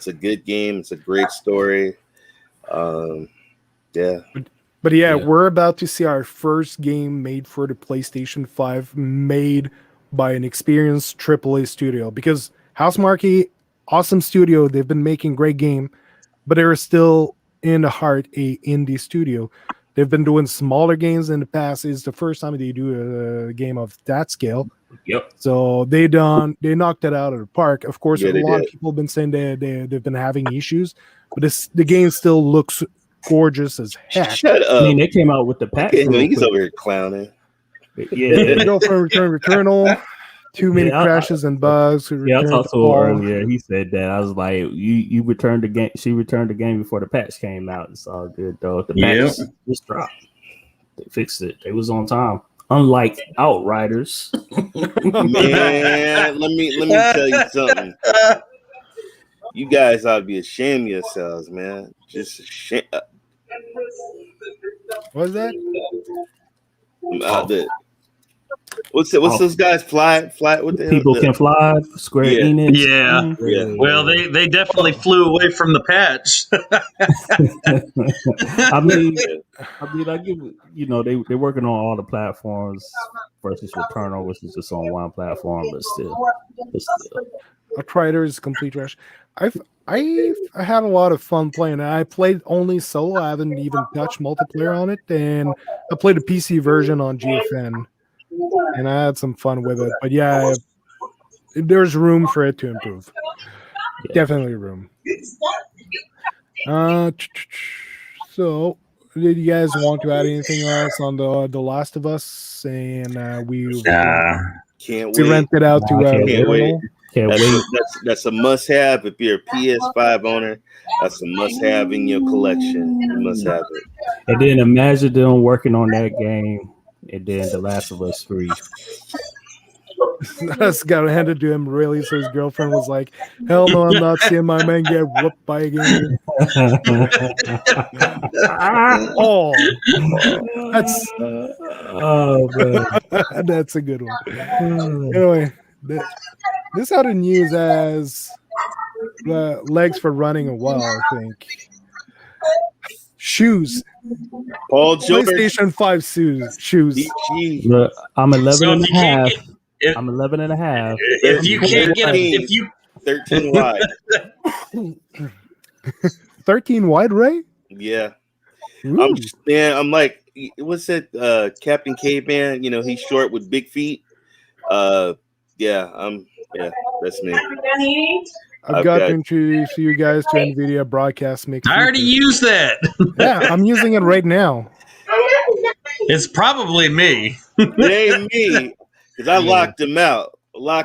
a good game. It's a great story. Yeah. But yeah, we're about to see our first game made for the PlayStation 5 made by an experienced AAA studio, because House Marquee, awesome studio. They've been making great game, but they're still in the heart a indie studio. They've been doing smaller games in the past. It's the first time they do a game of that scale. Yep. So they knocked it out of the park. Of course, a lot of people have been saying they've been having issues, but the game still looks gorgeous as heck. Shut up. I mean, they came out with the patch. He's over here clowning. Yeah. Go for Returnal. Too many crashes and bugs. Yeah, I talked to her earlier. He said that. I was like, you returned the game. She returned the game before the patch came out. It's all good though. The patch just dropped. They fixed it. They was on time. Unlike Outriders. Man, let me tell you something. You guys ought to be ashamed of yourselves, man. Just ashamed. What's that? What's those guys fly? What the People can fly. Square Enix. Yeah. Well, they definitely flew away from the patch. I mean, I give they're working on all the platforms versus Returnal, which is just on one platform, but still. Outriders is complete trash. I had a lot of fun playing it. I played only solo. I haven't even touched multiplayer on it, and I played a PC version on GFN, and I had some fun with it. But yeah, there's room for it to improve. Yeah. Definitely room. So did you guys want to add anything else on the Last of Us? And we Can't we wait. rented out to Can't Can't wait. Vernal. Can't That's wait. that's a must-have if you're a PS5 owner. That's a must-have in your collection. You must have it. And then imagine them working on that game, and then The Last of Us 3. That's got handed to him really. So his girlfriend was like, "Hell no, I'm not seeing my man get whooped by a game." Oh, that's man. that's a good one. Anyway, this out of news as legs for running a well. I think shoes. Paul George. PlayStation 5 shoes. DG. Look, I'm 11 So and if a you can't half. I'm 11 and a half. If you can't get if you 13 wide. 13 wide, Ray? Yeah. Ooh. I'm like, what's that? Captain Caveman. You know, he's short with big feet. Yeah, that's me. I've got to introduce you guys to NVIDIA Broadcast Mix. I already used that. Yeah, I'm using it right now. It's probably me. It ain't me, because I locked him out. I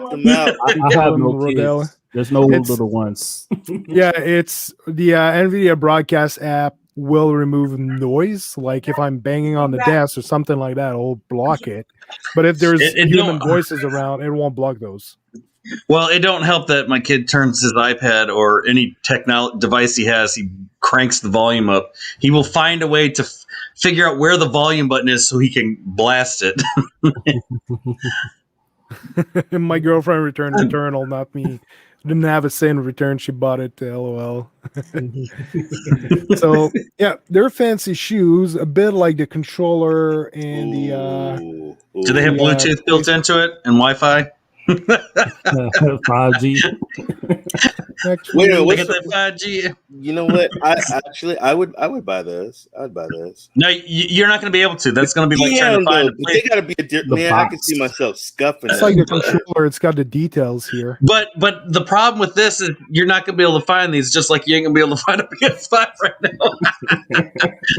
have no Rodell. kids. There's no little ones. Yeah, it's the NVIDIA Broadcast app will remove noise. Like if I'm banging on the desk or something like that, it'll block it. But if there's human voices around, it won't block those. Well, it don't help that my kid turns his iPad or any device he has, he cranks the volume up. He will find a way to figure out where the volume button is so he can blast it. My girlfriend returned Returnal, not me. Didn't have a say in return. She bought it. LOL. So yeah, they're fancy shoes, a bit like the controller and the. Do they have Bluetooth built into it and Wi-Fi? 5G. Wait, look at that 5G. You know what? I would buy those. I'd buy those. No, you're not going to be able to. That's going to be like trying to find. They got to be man. I can see myself scuffing. It's like the controller. It's got the details here. But the problem with this is you're not going to be able to find these. Just like you ain't going to be able to find a PS5 right now.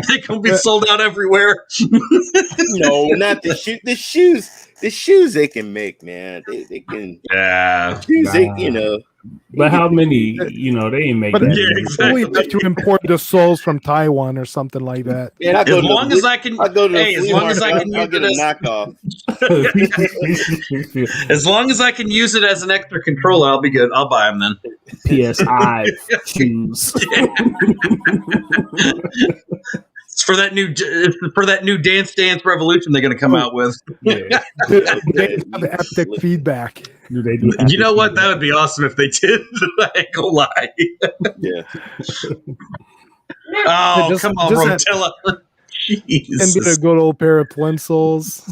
They're going to be sold out everywhere. No, not the shoes. The shoes. The shoes they can make, man. They can. Yeah. Shoes, you know. But how many? You know, they ain't make that. Yeah, exactly. We have to import the soles from Taiwan or something like that. Man, as long as I can, I'll get a knockoff. As long as I can use it as an extra controller, I'll be good. I'll buy them then. PS5 shoes. It's for that new Dance Revolution they're going to come out with. Yeah. They have haptic feedback. Do they do? You know what? That would be awesome if they did. I ain't gonna lie. Yeah. Oh, come on, Rotella. And get a good old pair of plimsolls.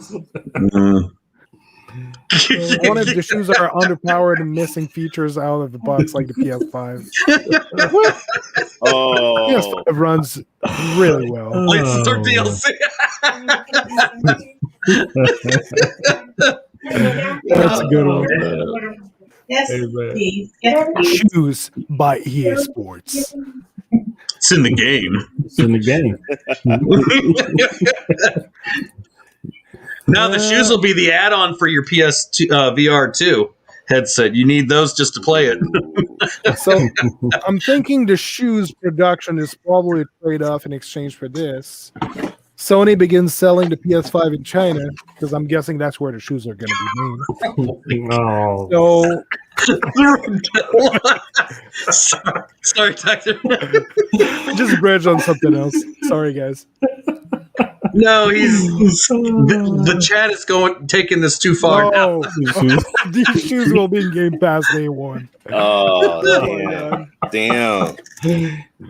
One of the shoes are underpowered and missing features out of the box, like the PS5. PS5 runs really well. Let's start DLC. That's a good one. Yes, please. Yes, please. Shoes by EA Sports. It's in the game. It's in the game. Now the shoes will be the add-on for your PS2, VR2 headset. You need those just to play it. So I'm thinking the shoes production is probably a trade-off in exchange for this. Sony begins selling the PS5 in China because I'm guessing that's where the shoes are going to be made. Oh. So sorry, Doctor. Just bridge on something else. Sorry, guys. No, the chat is taking this too far. No. These shoes will be in Game Pass day one. Oh, damn.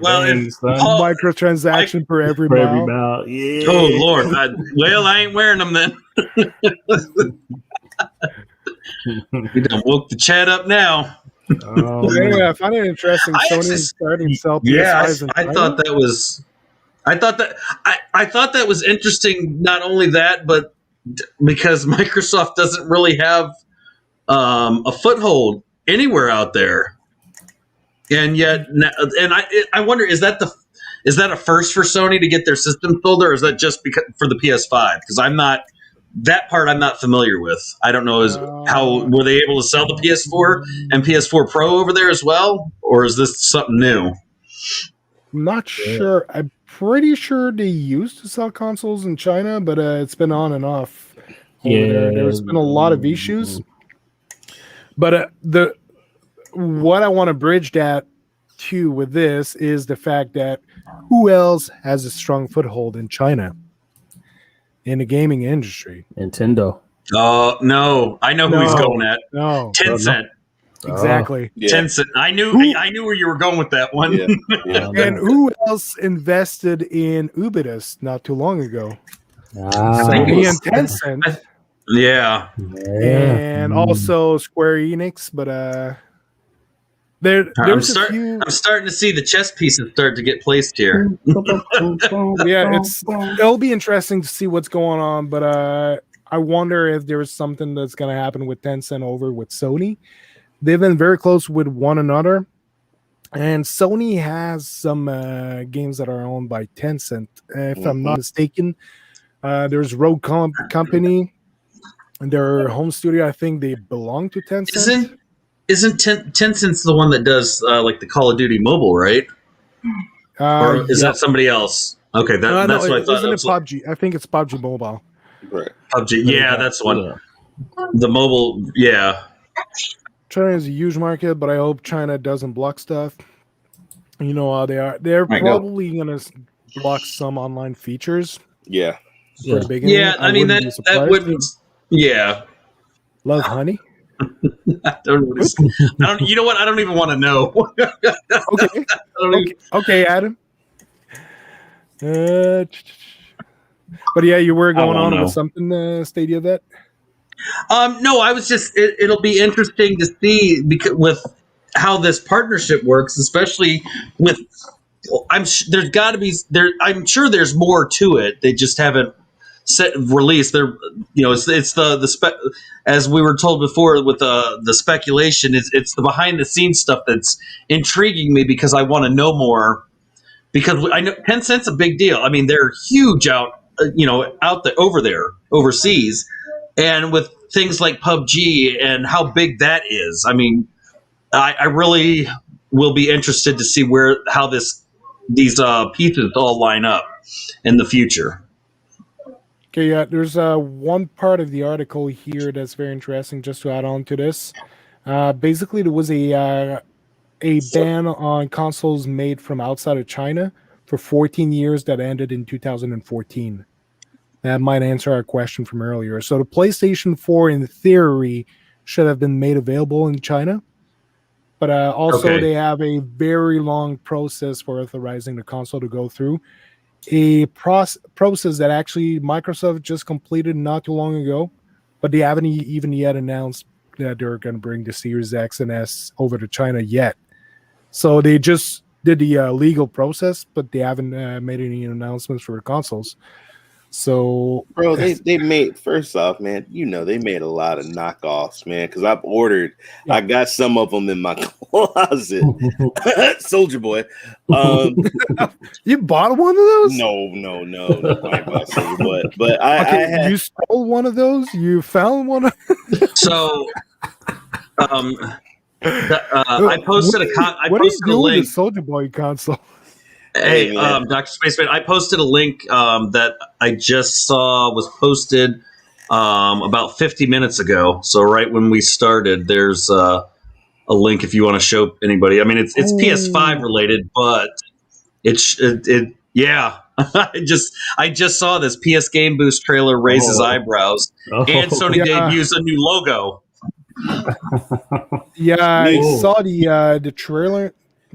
Well, microtransaction for every mile. Yeah. Oh, Lord. I ain't wearing them then. We done woke the chat up now. Anyway, I find it interesting. Sony's starting to sell PS5s. I thought that was. I thought that was interesting. Not only that, but because Microsoft doesn't really have a foothold anywhere out there. And yet, and I wonder, is that a first for Sony to get their system sold, or is that just because for the PS5? Because I'm not familiar with. I don't know how were they able to sell the PS4 and PS4 Pro over there as well, or is this something new? I'm not sure. I'm pretty sure they used to sell consoles in China, but it's been on and off over there. There's been a lot of issues. But what I want to bridge that to with this is the fact that who else has a strong foothold in China in the gaming industry? Nintendo. Oh no, I know who he's going at. No, Tencent. Exactly. Tencent. I knew where you were going with that one. Yeah. And who else invested in Ubisoft not too long ago? Sony and Tencent. Yeah. And also Square Enix, but I'm starting to see the chess pieces start to get placed here. Yeah, it'll be interesting to see what's going on, but I wonder if there's something that's going to happen with Tencent over with Sony. They've been very close with one another, and Sony has some games that are owned by Tencent. If I'm not mistaken, there's Rogue Company and their home studio. I think they belong to Tencent. Isn't Tencent's the one that does like the Call of Duty mobile, right? Or is that somebody else? Okay, that's what I thought. Isn't it PUBG? I think it's PUBG Mobile. Right. PUBG, yeah, that's the one. Yeah. The mobile, yeah. China is a huge market, but I hope China doesn't block stuff. You know how they are. They're probably going to block some online features. Yeah. For the beginning. Yeah, I mean, that wouldn't. Yeah. Love honey? I don't. You know what? I don't even want to know. Okay, Adam. But yeah, you were going on with something, Stadia Vet? No, I was just. It'll be interesting to see with how this partnership works, especially with. There's got to be there. I'm sure there's more to it. They just haven't released. They're, it's the as we were told before with the speculation. It's the behind the scenes stuff that's intriguing me because I want to know more. Because I know Tencent's a big deal. I mean, they're huge out there over there overseas, and with things like PUBG and how big that is. I mean, I really will be interested to see how these pieces all line up in the future. Okay, yeah, there's one part of the article here that's very interesting. Just to add on to this, basically there was a ban on consoles made from outside of China for 14 years that ended in 2014. That might answer our question from earlier. So the PlayStation 4, in theory, should have been made available in China, but also they have a very long process for authorizing the console to go through. A process that actually Microsoft just completed not too long ago, but they haven't even yet announced that they're going to bring the Series X and S over to China yet. So they just did the legal process, but they haven't made any announcements for the consoles. So, bro, they made, first off, man, they made a lot of knockoffs, man, because I've ordered. I got some of them in my closet. Soldier Boy. You bought one of those? No. I ain't bought Soldier Boy, but you stole one of those? You found one? So, I posted what are you doing with the Soldier Boy console? Hey, Dr. Spaceman, I posted a link that I just saw was posted about 50 minutes ago. So right when we started, there's a link if you want to show anybody. I mean, it's PS5 related, but yeah. I just saw this PS Game Boost trailer raises eyebrows, and Sony debuts a new logo. Yeah, I saw the trailer.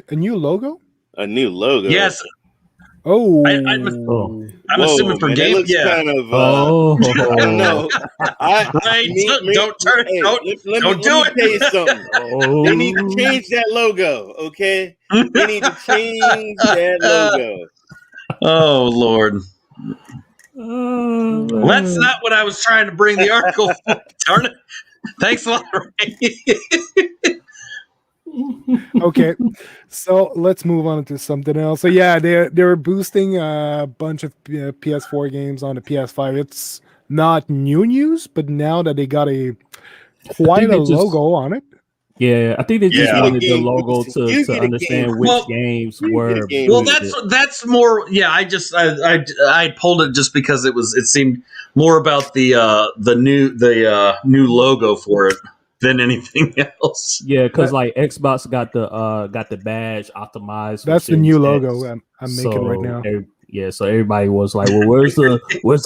A new logo? A new logo. Yes. Oh. I'm assuming for game. Looks kind of. I don't know. Don't turn. Don't do it. Let me tell you something. They need to change that logo. Okay. They need to change that logo. Oh Lord. That's not what I was trying to bring the article. Darn it. Thanks a lot, Ray. Okay, so let's move on to something else. So yeah, they're boosting a bunch of PS4 games on the PS5. It's not new news, but now that they got quite a logo on it. Yeah, I think they just Yeah. wanted the Game logo boosting. You to get a understand game which Well, games you get a were. game Well, boosted. that's more. Yeah, I pulled it just because it seemed more about the new logo for it than anything else. Yeah, because like Xbox got the badge optimized. For That's the new Series logo X. I'm making right now. So everybody was like, "Well, where's the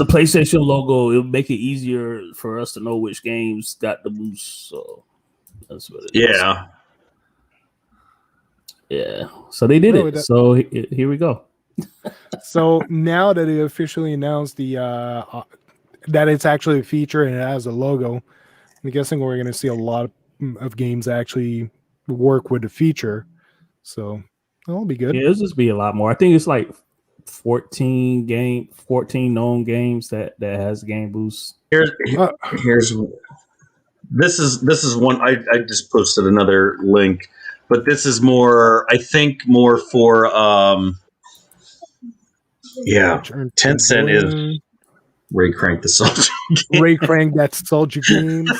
PlayStation logo? It'll make it easier for us to know which games got the boost." So that's what it is. Yeah. So they did it. So here we go. So now that they officially announced the that it's actually a feature and it has a logo, I'm guessing we're going to see a lot of games actually work with the feature. So that'll be good. Yeah, it'll just be a lot more. I think it's like 14 known games that has game boost. Here's this is one I just posted another link, but this is more, I think, more for Tencent is Ray Crank the Soldier. Ray Crank that Soldier Games.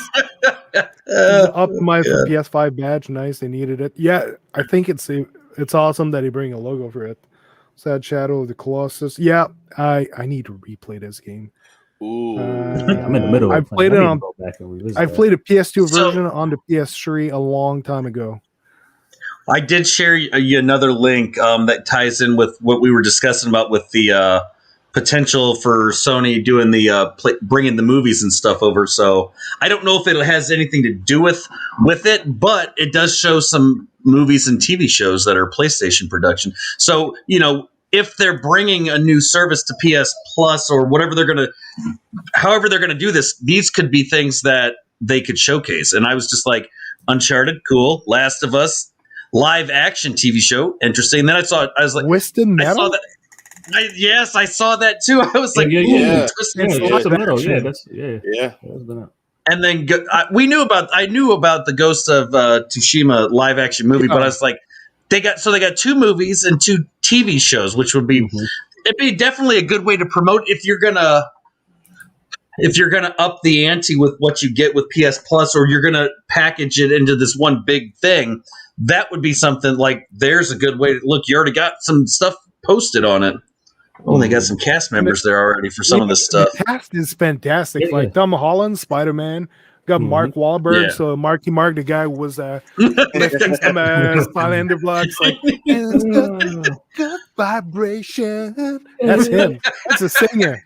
Optimized for PS5 badge. Nice, they needed it. Yeah, I think it's awesome that they bring a logo for it. Sad Shadow of the Colossus. Yeah, I need to replay this game. Ooh. I'm in the middle. I played it on. I played a PS2 So- version on the PS3 a long time ago. I did share you another link that ties in with what we were discussing about with the potential for Sony doing the bringing the movies and stuff over. So I don't know if it has anything to do with it, but it does show some movies and TV shows that are PlayStation production. So, if they're bringing a new service to PS Plus or whatever however they're going to do this, these could be things that they could showcase. And I was just like, Uncharted, cool. Last of Us, live action TV show, interesting. And then I was like, Twisted Metal? I saw that. Yes, I saw that too. I was like, yeah. Twisted Metal. action. Yeah, that's And then I knew about the Ghost of Tsushima live action movie, but I was like, they got two movies and two TV shows, which would be it'd be definitely a good way to promote if you're gonna up the ante with what you get with PS Plus, or you're gonna package it into this one big thing. That would be something like, there's a good way to look. You already got some stuff posted on it. Oh, they got some cast members there already for some of this stuff. The cast is fantastic. Yeah, like Tom Holland, Spider-Man. Got Mark Wahlberg. Yeah. So Marky Mark, the guy was lifting some Spylander blocks. Like, good vibration. That's him. That's a singer.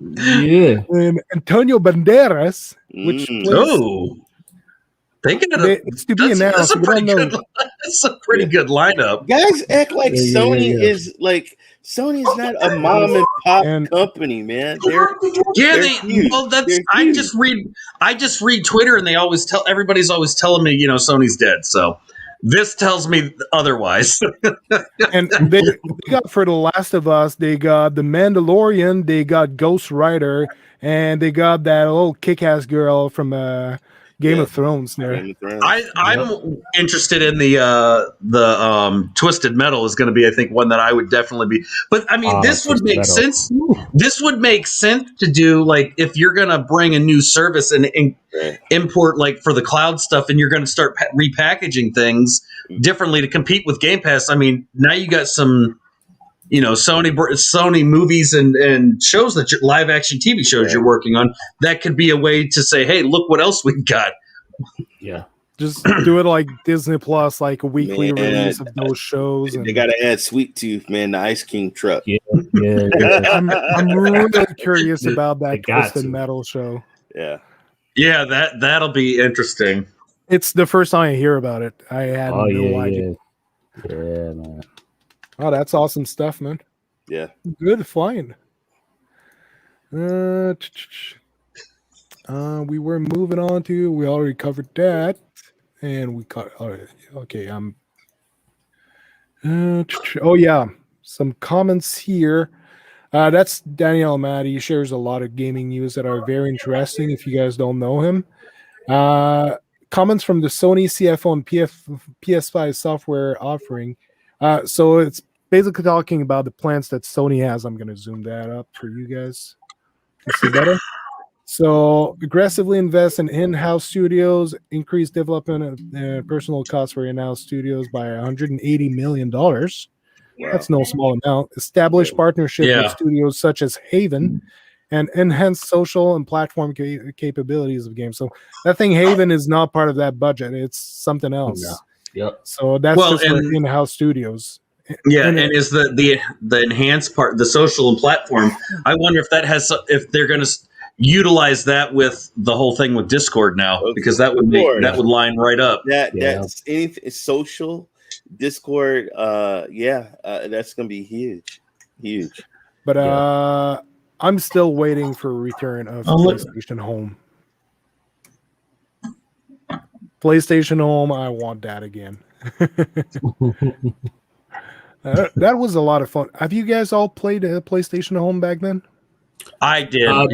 Yeah. And Antonio Banderas, which plays, They got it's to be announced. We don't know. That's a pretty good lineup. Guys act like Yeah, Sony yeah. is like, Sony's not a mom and pop company, man. They're huge. Well, that's They're I huge. just read Twitter, and everybody's always telling me, Sony's dead. So this tells me otherwise. And they got for The Last of Us, they got The Mandalorian, they got Ghost Rider, and they got that old kick-ass girl from Game of Thrones there. I'm interested in the Twisted Metal is going to be, I think, one that I would definitely be. But I mean, this would make sense. This would make sense to do, like, if you're going to bring a new service and import, like, for the cloud stuff, and you're going to start repackaging things differently to compete with Game Pass. I mean, now you got some, Sony movies and shows that live action TV shows you're working on. That could be a way to say, hey, look what else we've got. Yeah. Just do it like Disney Plus, like a weekly release of those shows. They got to add Sweet Tooth, man, the Ice King truck. Yeah. I'm really curious about that Twisted Metal show. Yeah. Yeah, that'll be interesting. It's the first time I hear about it. I had no idea. Yeah, man. Oh, that's awesome stuff, man. Yeah. Good flying. We were moving on to, we already covered that. And we got, all right, okay. Oh, yeah. Some comments here. That's Daniel Amati. He shares a lot of gaming news that are very interesting if you guys don't know him. Comments from the Sony CFO and PS5 software offering. So it's basically talking about the plans that Sony has. I'm going to zoom that up for you guys to see better. So aggressively invest in in-house studios, increase development and personal costs for in-house studios by $180 million. That's no small amount. Establish partnership with studios such as Haven and enhance social and platform capabilities of games. So that thing Haven is not part of that budget. It's something else. Yeah. Yep. So that's just for in-house studios. Yeah, and is the enhanced part, the social and platform? I wonder if that has, if they're going to utilize that with the whole thing with Discord now, because that would line right up. That's anything social, Discord. That's going to be huge. But I'm still waiting for a return of PlayStation Home. PlayStation Home, I want that again. That was a lot of fun. Have you guys all played PlayStation Home back then? I did. I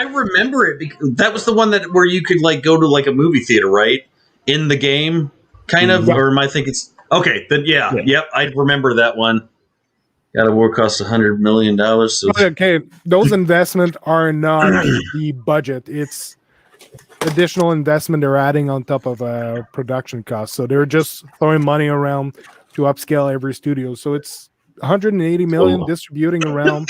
remember it because that was the one where you could like go to like a movie theater, right? In the game, kind of. Or am I thinking? Okay, then yep. I remember that one. God of War cost $100 million. So. Okay, those investments are not the budget. It's additional investment they're adding on top of production costs. So they're just throwing money around to upscale every studio. So it's 180 million distributing around.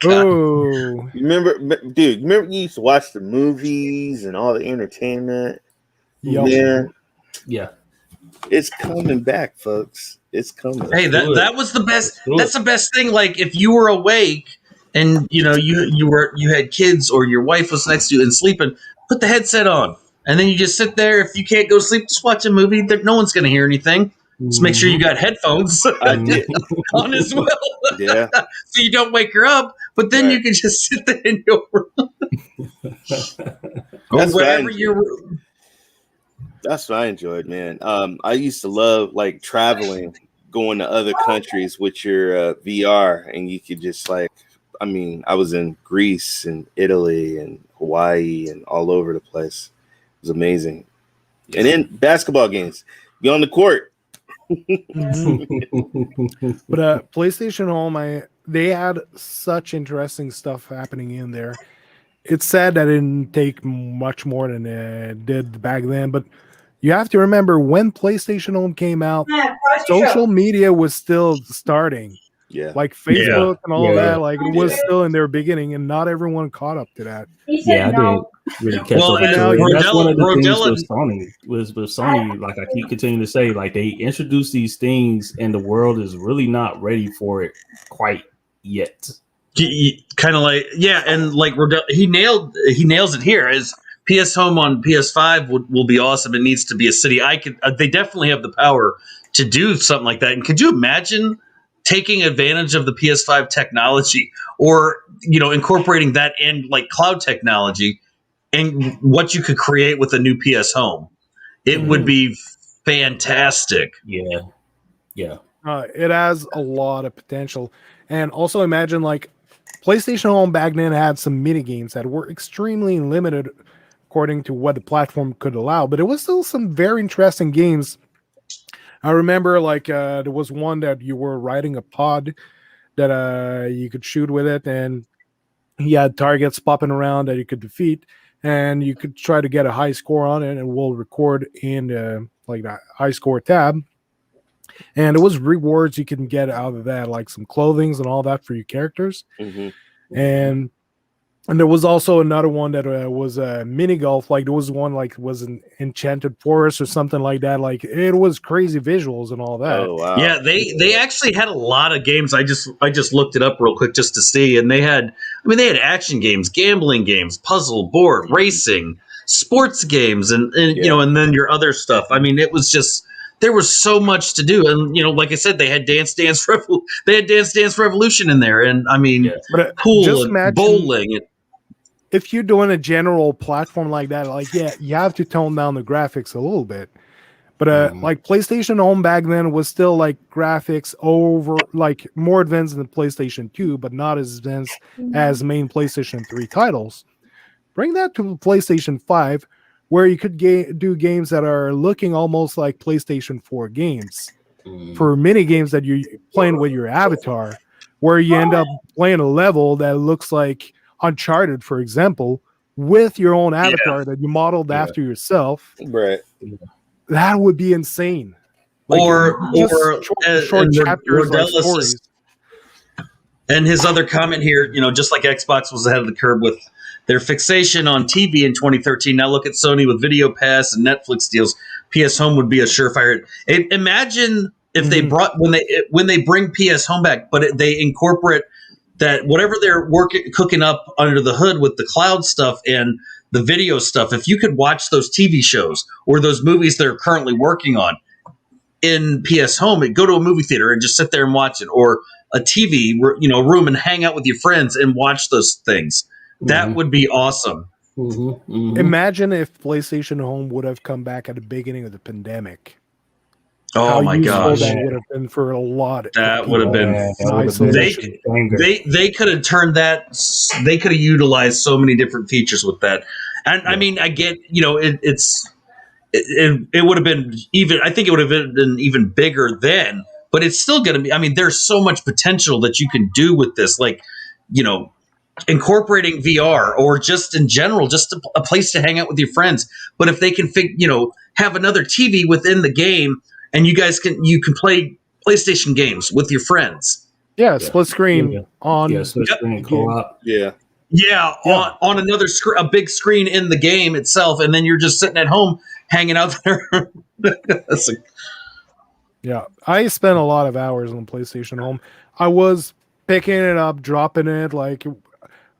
You remember you used to watch the movies and all the entertainment? Yeah. It's coming back, folks. It's coming. Hey, that was the best. That's the best thing. Like if you were awake and you had kids or your wife was next to you and sleeping, put the headset on. And then you just sit there. If you can't go to sleep, just watch a movie. No one's going to hear anything. Just make sure you got headphones on as well. Yeah. So you don't wake her up, but then you can just sit there in your room. Or wherever you're. That's what I enjoyed, man. I used to love like traveling, going to other countries with your VR, and you could just I was in Greece and Italy and Hawaii and all over the place. It was amazing. And then basketball games, be on the court. But PlayStation Home, they had such interesting stuff happening in there. It's sad that it didn't take much more than it did back then, but you have to remember when PlayStation Home came out, social media was still starting. Yeah. Like Facebook and all that, like it was still in their beginning, and not everyone caught up to that. Yeah, I didn't really catch up to it. That's one of the things with Sony. With Sony, like I keep continuing to say, like they introduce these things, and the world is really not ready for it quite yet. Kind of like and like he nails it here. As PS Home on PS5 will be awesome. It needs to be a city. They definitely have the power to do something like that. And could you imagine taking advantage of the PS5 technology, or incorporating that in like cloud technology, and what you could create with a new PS Home? It would be fantastic. Yeah. It has a lot of potential. And also imagine like PlayStation Home back then had some mini games that were extremely limited according to what the platform could allow, but it was still some very interesting games. I remember there was one that you were riding a pod that you could shoot with it, and he had targets popping around that you could defeat, and you could try to get a high score on it, and we'll record in that high score tab. And it was rewards you can get out of that, like some clothings and all that for your characters. And there was also another one that was a mini golf. Like there was one was an enchanted forest or something like that. Like it was crazy visuals and all that. Oh wow! Yeah, they actually had a lot of games. I just looked it up real quick just to see, and they had action games, gambling games, puzzle, board, racing, sports games, and and then your other stuff. I mean, it was just. There was so much to do, and like I said, they had Dance Dance Revolution in there, and I mean, pool and bowling. If you're doing a general platform like that, you have to tone down the graphics a little bit. But like PlayStation Home back then was still like graphics over more advanced than PlayStation 2, but not as advanced as main PlayStation 3 titles. bring that to PlayStation 5, where you could do games that are looking almost like PlayStation 4 games for mini games that you're playing with your avatar, where you end up playing a level that looks like Uncharted, for example, with your own avatar that you modeled after yourself. Right. That would be insane. Or short chapters like stories. And his other comment here, just like Xbox was ahead of the curve with their fixation on TV in 2013. Now look at Sony with Video Pass and Netflix deals. PS Home would be a surefire. Imagine if they brought when they bring PS Home back, but they incorporate that whatever they're cooking up under the hood with the cloud stuff and the video stuff. If you could watch those TV shows or those movies they're currently working on in PS Home, go to a movie theater and just sit there and watch it, or a TV, room and hang out with your friends and watch those things. That would be awesome. Imagine if PlayStation Home would have come back at the beginning of the pandemic. Oh my gosh, that would have been for a lot. That would have been. They could have turned that. They could have utilized so many different features with that. And I mean, I get it would have been even. I think it would have been even bigger then. But it's still going to be. I mean, there's so much potential that you can do with this, like incorporating VR or just in general, just a place to hang out with your friends. But if they can, have another TV within the game, and you can play PlayStation games with your friends. Yeah, split screen on. Split screen co-op. Yeah, on another a big screen in the game itself, and then you're just sitting at home hanging out there. Yeah, I spent a lot of hours on PlayStation Home. I was picking it up, dropping it. Like,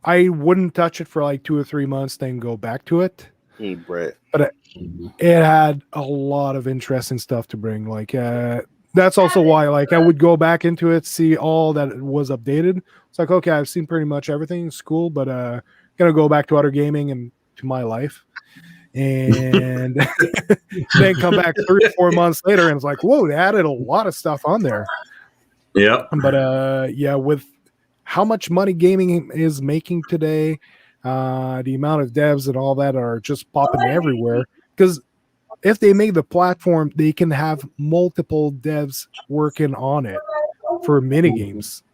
I wouldn't touch it for like 2 or 3 months, then go back to it. Right. But it had a lot of interesting stuff to bring. Like, that's also why, like, I would go back into it, see all that it was updated. It's like, okay, I've seen pretty much everything. It's cool, but gonna go back to other gaming and to my life. And then come back 3 or 4 months later and it's like, whoa, they added a lot of stuff on there. Yeah. But with how much money gaming is making today, the amount of devs and all that are just popping everywhere. Because if they make the platform, they can have multiple devs working on it for mini games.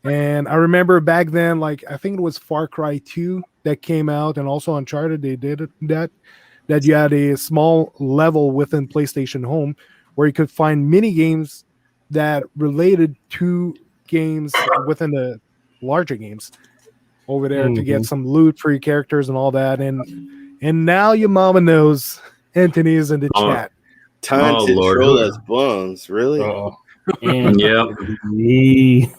And I remember back then, like, I think it was Far Cry 2 that came out, and also Uncharted, they did that you had a small level within PlayStation Home where you could find mini games that related to games within the larger games over there to get some loot for your characters and all that. And now your mama knows Anthony's in the chat. Time to troll us bones, really? And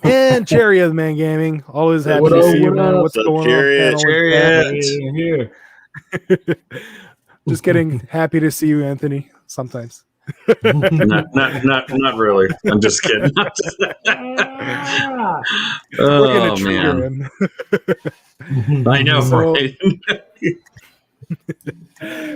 and Cherry of Man Gaming, always happy to see you, man. What's going on? Here. Just getting happy to see you, Anthony. Sometimes. not really. I'm just kidding. Oh man, I know, right?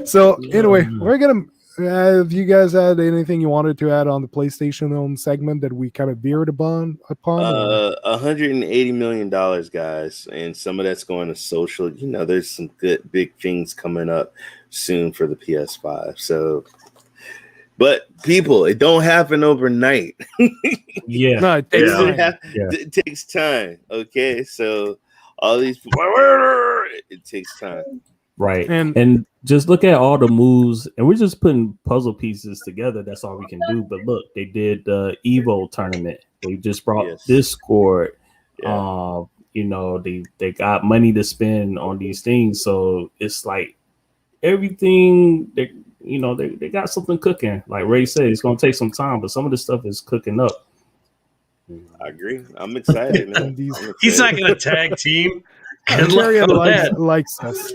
So anyway, we're gonna. Have you guys had anything you wanted to add on the PlayStation Home segment that we kind of veered upon? $180 million, guys, and some of that's going to social. There's some good big things coming up soon for the PS5. So, but people, it don't happen overnight. Yeah, no, it takes time. Okay, so all these people, it takes time. Right. And just look at all the moves, and we're just putting puzzle pieces together. That's all we can do. But look, they did the Evo tournament. They just brought Discord. Yeah. They got money to spend on these things. So it's like everything they got something cooking. Like Ray said, it's gonna take some time, but some of the stuff is cooking up. I agree. I'm excited, man. He's not gonna tag team. Cherry likes us.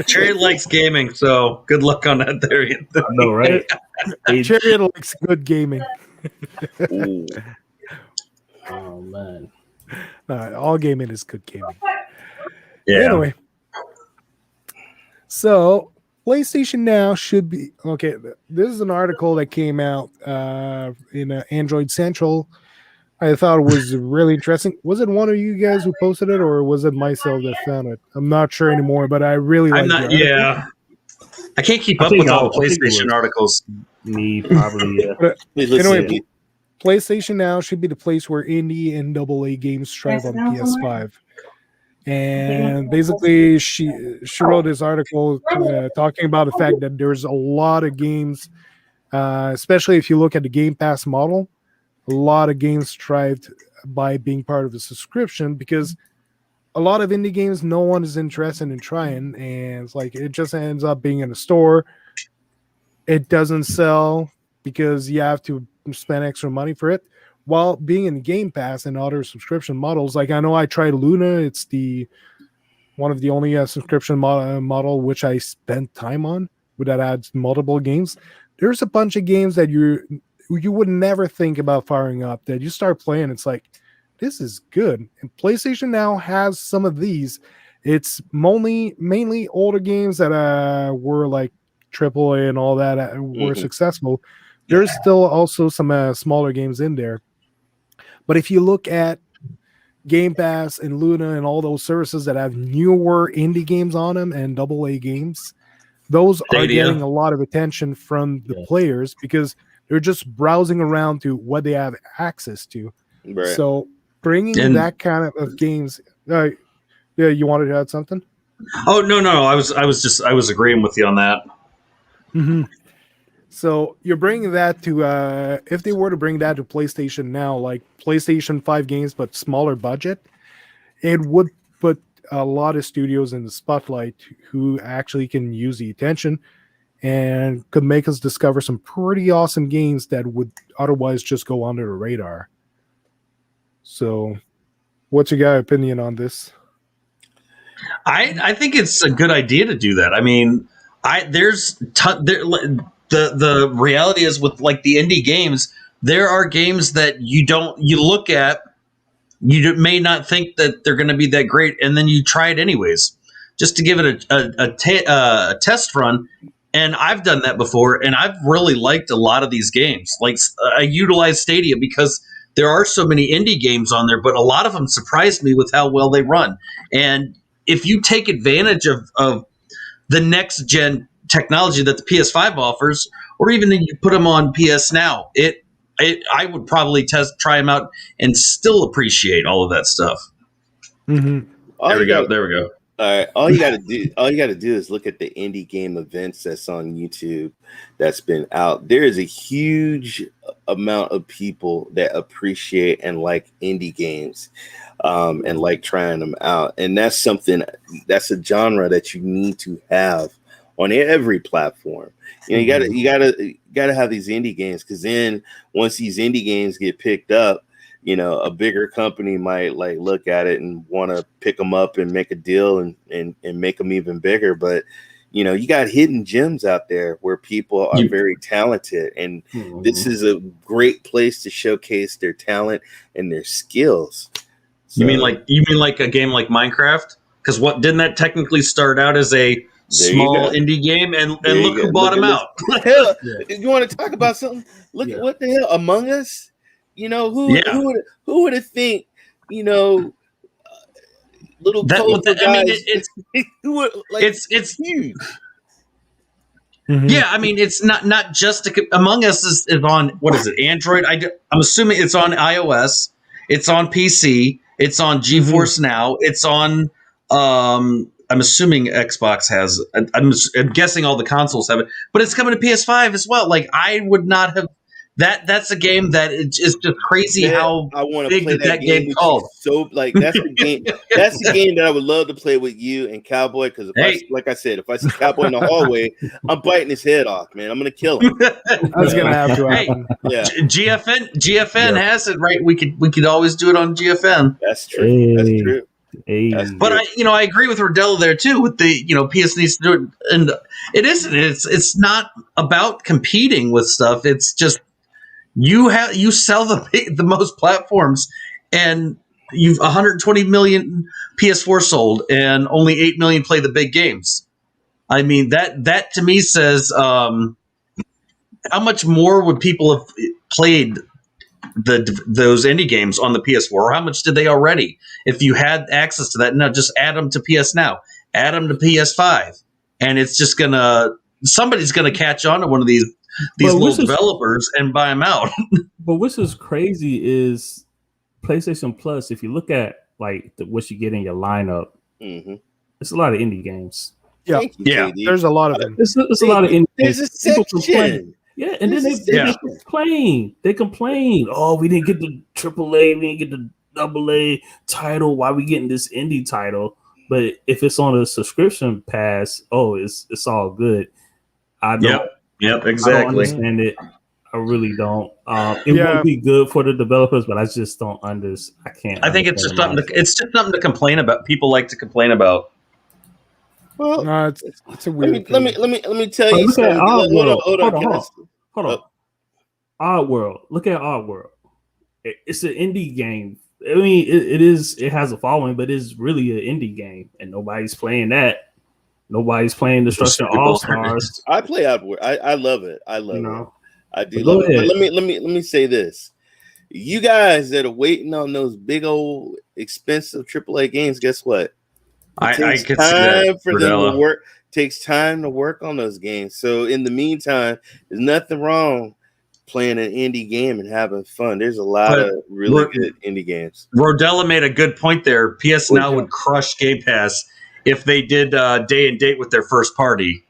Cherry likes gaming, so good luck on that there. I know, right? Cherry likes good gaming. Oh man. All gaming is good gaming. Yeah. Anyway. So PlayStation Now should be okay. This is an article that came out in Android Central I thought it was really interesting. Was it one of you guys who posted it, or was it myself that found it? I'm not sure anymore, but I really I'm liked the not. article. Yeah, I can't keep I up think with all the I think it PlayStation was articles. me probably. Yeah. But Hey, listen, anyway, PlayStation Now should be the place where indie and AA games thrive Pass it on down somewhere. PS5. And basically, she wrote this article talking about the fact that there's a lot of games, especially if you look at the Game Pass model, a lot of games thrived by being part of the subscription because a lot of indie games no one is interested in trying, and it's like it just ends up being in a store. It doesn't sell because you have to spend extra money for it. While being in Game Pass and other subscription models, like I know I tried Luna, it's the one of the only subscription model which I spent time on, that adds multiple games. There's a bunch of games that you would never think about firing up that you start playing. It's like this is good. And PlayStation Now has some of these. It's mainly older games that were like AAA and all that were successful. There's still also some smaller games in there. But if you look at Game Pass and Luna and all those services that have newer indie games on them and AA games, those are Stadia. getting a lot of attention from the players because they're just browsing around to what they have access to. Right. So bringing that kind of games, yeah, you wanted to add something? Oh no, I was agreeing with you on that. Mm-hmm. So you're bringing that to if they were to bring that to PlayStation Now, like PlayStation 5 games but smaller budget, it would put a lot of studios in the spotlight who actually can use the attention and could make us discover some pretty awesome games that would otherwise just go under the radar. So what's your guys' opinion on this? I think it's a good idea to do that. I mean, the reality is with like the indie games, there are games that you look at, you may not think that they're going to be that great, and then you try it anyways, just to give it a test run. And I've done that before, and I've really liked a lot of these games. Like I utilize Stadia because there are so many indie games on there, but a lot of them surprised me with how well they run. And if you take advantage of the next gen technology that the PS5 offers, or even if you put them on PS Now, I would probably try them out and still appreciate all of that stuff. Mm-hmm. There we go. All right. All you got to do is look at the indie game events that's on YouTube that's been out. There is a huge amount of people that appreciate and like indie games, and like trying them out. And that's a genre that you need to have on every platform. You know, you gotta have these indie games, because then once these indie games get picked up, you know, a bigger company might like look at it and want to pick them up and make a deal and make them even bigger. But, you know, you got hidden gems out there where people are very talented, and this is a great place to showcase their talent and their skills. So, you mean like a game like Minecraft? Because didn't that technically start out as a small indie game, and look who bought them out. Hell, you want to talk about something? Look at what the hell, Among Us. You know, who would have think, you know, little guys, I mean, it's huge. Mm-hmm. Yeah, I mean, it's not just Among Us is on, what is it, Android? I'm assuming it's on iOS, it's on PC, it's on GeForce Now, it's on I'm assuming Xbox has. I'm guessing all the consoles have it, but it's coming to PS5 as well. Like, I would not have. That's a game that is just crazy how I want to big play that game called. So, like, that's the game. That's the game that I would love to play with you and Cowboy. Because like I said, if I see Cowboy in the hallway, I'm biting his head off, man. I'm gonna kill him. That's gonna have to happen. Yeah, GFN has it, right. We could always do it on GFN. That's true. That's true. But I agree with Rodella there too. With the PS needs to do it, and it isn't. It's not about competing with stuff. It's just you sell the most platforms, and you've 120 million PS4 sold, and only 8 million play the big games. I mean, that to me says how much more would people have played those indie games on the PS4, or how much did they already? If you had access to that, no, just add them to PS Now, add them to PS5, and it's just somebody's gonna catch on to one of these little developers and buy them out. But what's is crazy is PlayStation Plus. If you look at like what you get in your lineup, it's a lot of indie games. Yeah, there's a lot of them. It's a lot of indie games. There's a section. Yeah, and then they complain. They complain. Oh, we didn't get the AAA. We didn't get the AA title. Why we getting this indie title? But if it's on a subscription pass, it's all good. I don't. Yep, exactly. I don't understand it. I really don't. It would be good for the developers, but I just don't understand. I can't. I think it's just something to complain about. People like to complain about. Well, no, it's a weird. Let me tell you something. Hold on. Oddworld. Look at Oddworld. It's an indie game. I mean, it has a following, but it's really an indie game, and nobody's playing that. Nobody's playing Destruction All Stars. I play Oddworld. I love it. I love it. I do love it. But let me say this. You guys that are waiting on those big old expensive AAA games, guess what? It takes time for them to work. Takes time to work on those games. So in the meantime, there's nothing wrong playing an indie game and having fun. There's a lot of really good indie games. Rodella made a good point there. PS Now would crush Game Pass if they did day and date with their first party.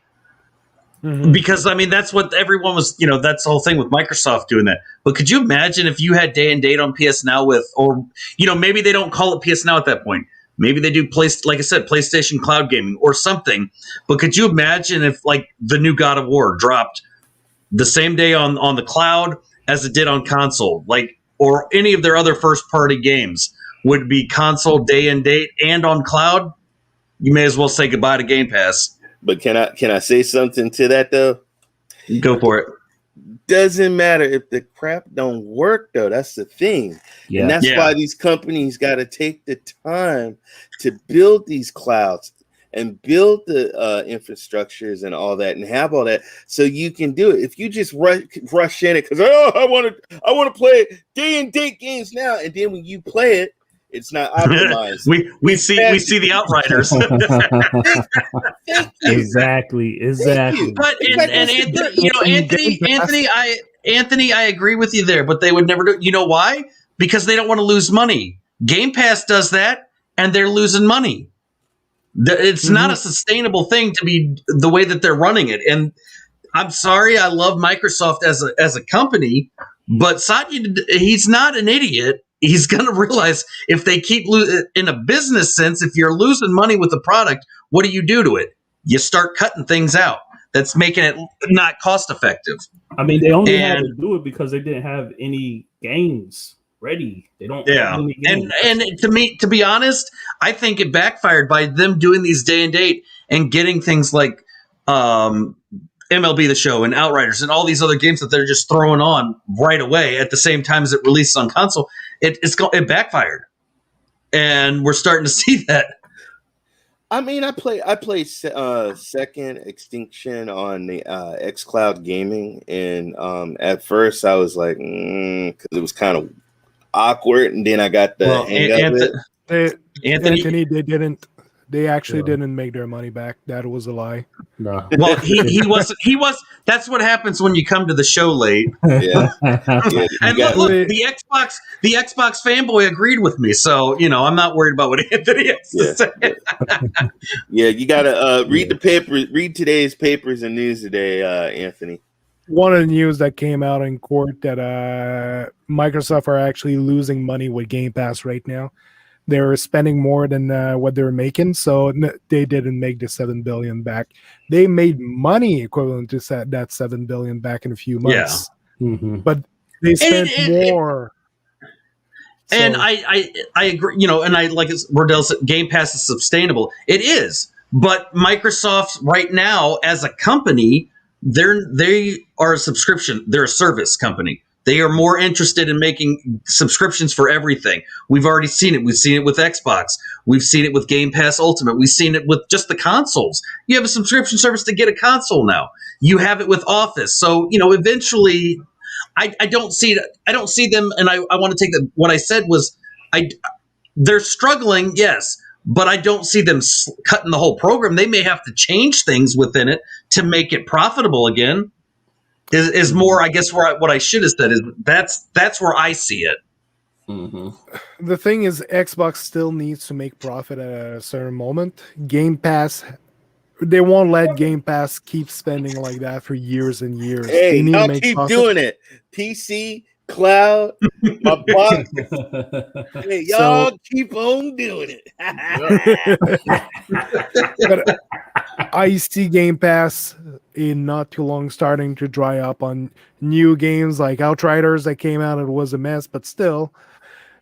Because, I mean, that's what everyone was, that's the whole thing with Microsoft doing that. But could you imagine if you had day and date on PS Now maybe they don't call it PS Now at that point. Maybe they do like I said, PlayStation Cloud Gaming or something. But could you imagine if like the new God of War dropped the same day on the cloud as it did on console, or any of their other first party games would be console day and date and on cloud? You may as well say goodbye to Game Pass. But can I say something to that though? Go for it. Doesn't matter if the crap don't work though. That's the thing. Yeah. And that's why these companies got to take the time to build these clouds and build the infrastructures and all that and have all that so you can do it. If you just rush in it because I want to play day and date games now, and then when you play it, it's not optimized. we see the Outriders. Exactly. But Anthony, I agree with you there. But they would never do. You know why? Because they don't want to lose money. Game Pass does that, and they're losing money. It's not a sustainable thing to be the way that they're running it. And I'm sorry, I love Microsoft as a company, but Satya, he's not an idiot. He's going to realize if they keep in a business sense, if you're losing money with the product, what do you do to it? You start cutting things out. That's making it not cost effective. I mean, they only had to do it because they didn't have any games ready. They don't. Have any games. And to be honest, I think it backfired by them doing these day and date and getting things like MLB The Show and Outriders and all these other games that they're just throwing on right away at the same time as it releases on console. It backfired, and we're starting to see that. I mean, I played Second Extinction on the xCloud Gaming, and at first I was like, because it was kind of awkward, and then I got the hang of it. Anthony, they actually didn't make their money back. That was a lie. No. Well, he was. That's what happens when you come to the show late. Yeah. And look, the Xbox fanboy agreed with me, so I'm not worried about what Anthony has to say. Yeah, you gotta read the paper. Read today's papers and news today, Anthony. One of the news that came out in court that Microsoft are actually losing money with Game Pass right now. They're spending more than what they're making, so they didn't make the $7 billion back. They made money equivalent to that $7 billion back in a few months, but they spent more. And I agree, and I like Rodell said, Game Pass is sustainable. It is, but Microsoft right now as a company, they are a subscription. They're a service company. They are more interested in making subscriptions for everything. We've already seen it. We've seen it with Xbox. We've seen it with Game Pass Ultimate. We've seen it with just the consoles. You have a subscription service to get a console now. You have it with Office. So, eventually, I don't see them, and I want to take that. What I said was, they're struggling, yes, but I don't see them cutting the whole program. They may have to change things within it to make it profitable again. Is more, I guess, what I should have said is that's where I see it. Mm-hmm. The thing is, Xbox still needs to make profit at a certain moment. Game Pass, they won't let Game Pass keep spending like that for years and years. Hey, They need to y'all make keep profit. doing it. PC, cloud, my box. Hey, y'all keep on doing it. But I see Game Pass in not too long starting to dry up on new games like Outriders that came out. It was a mess, but still.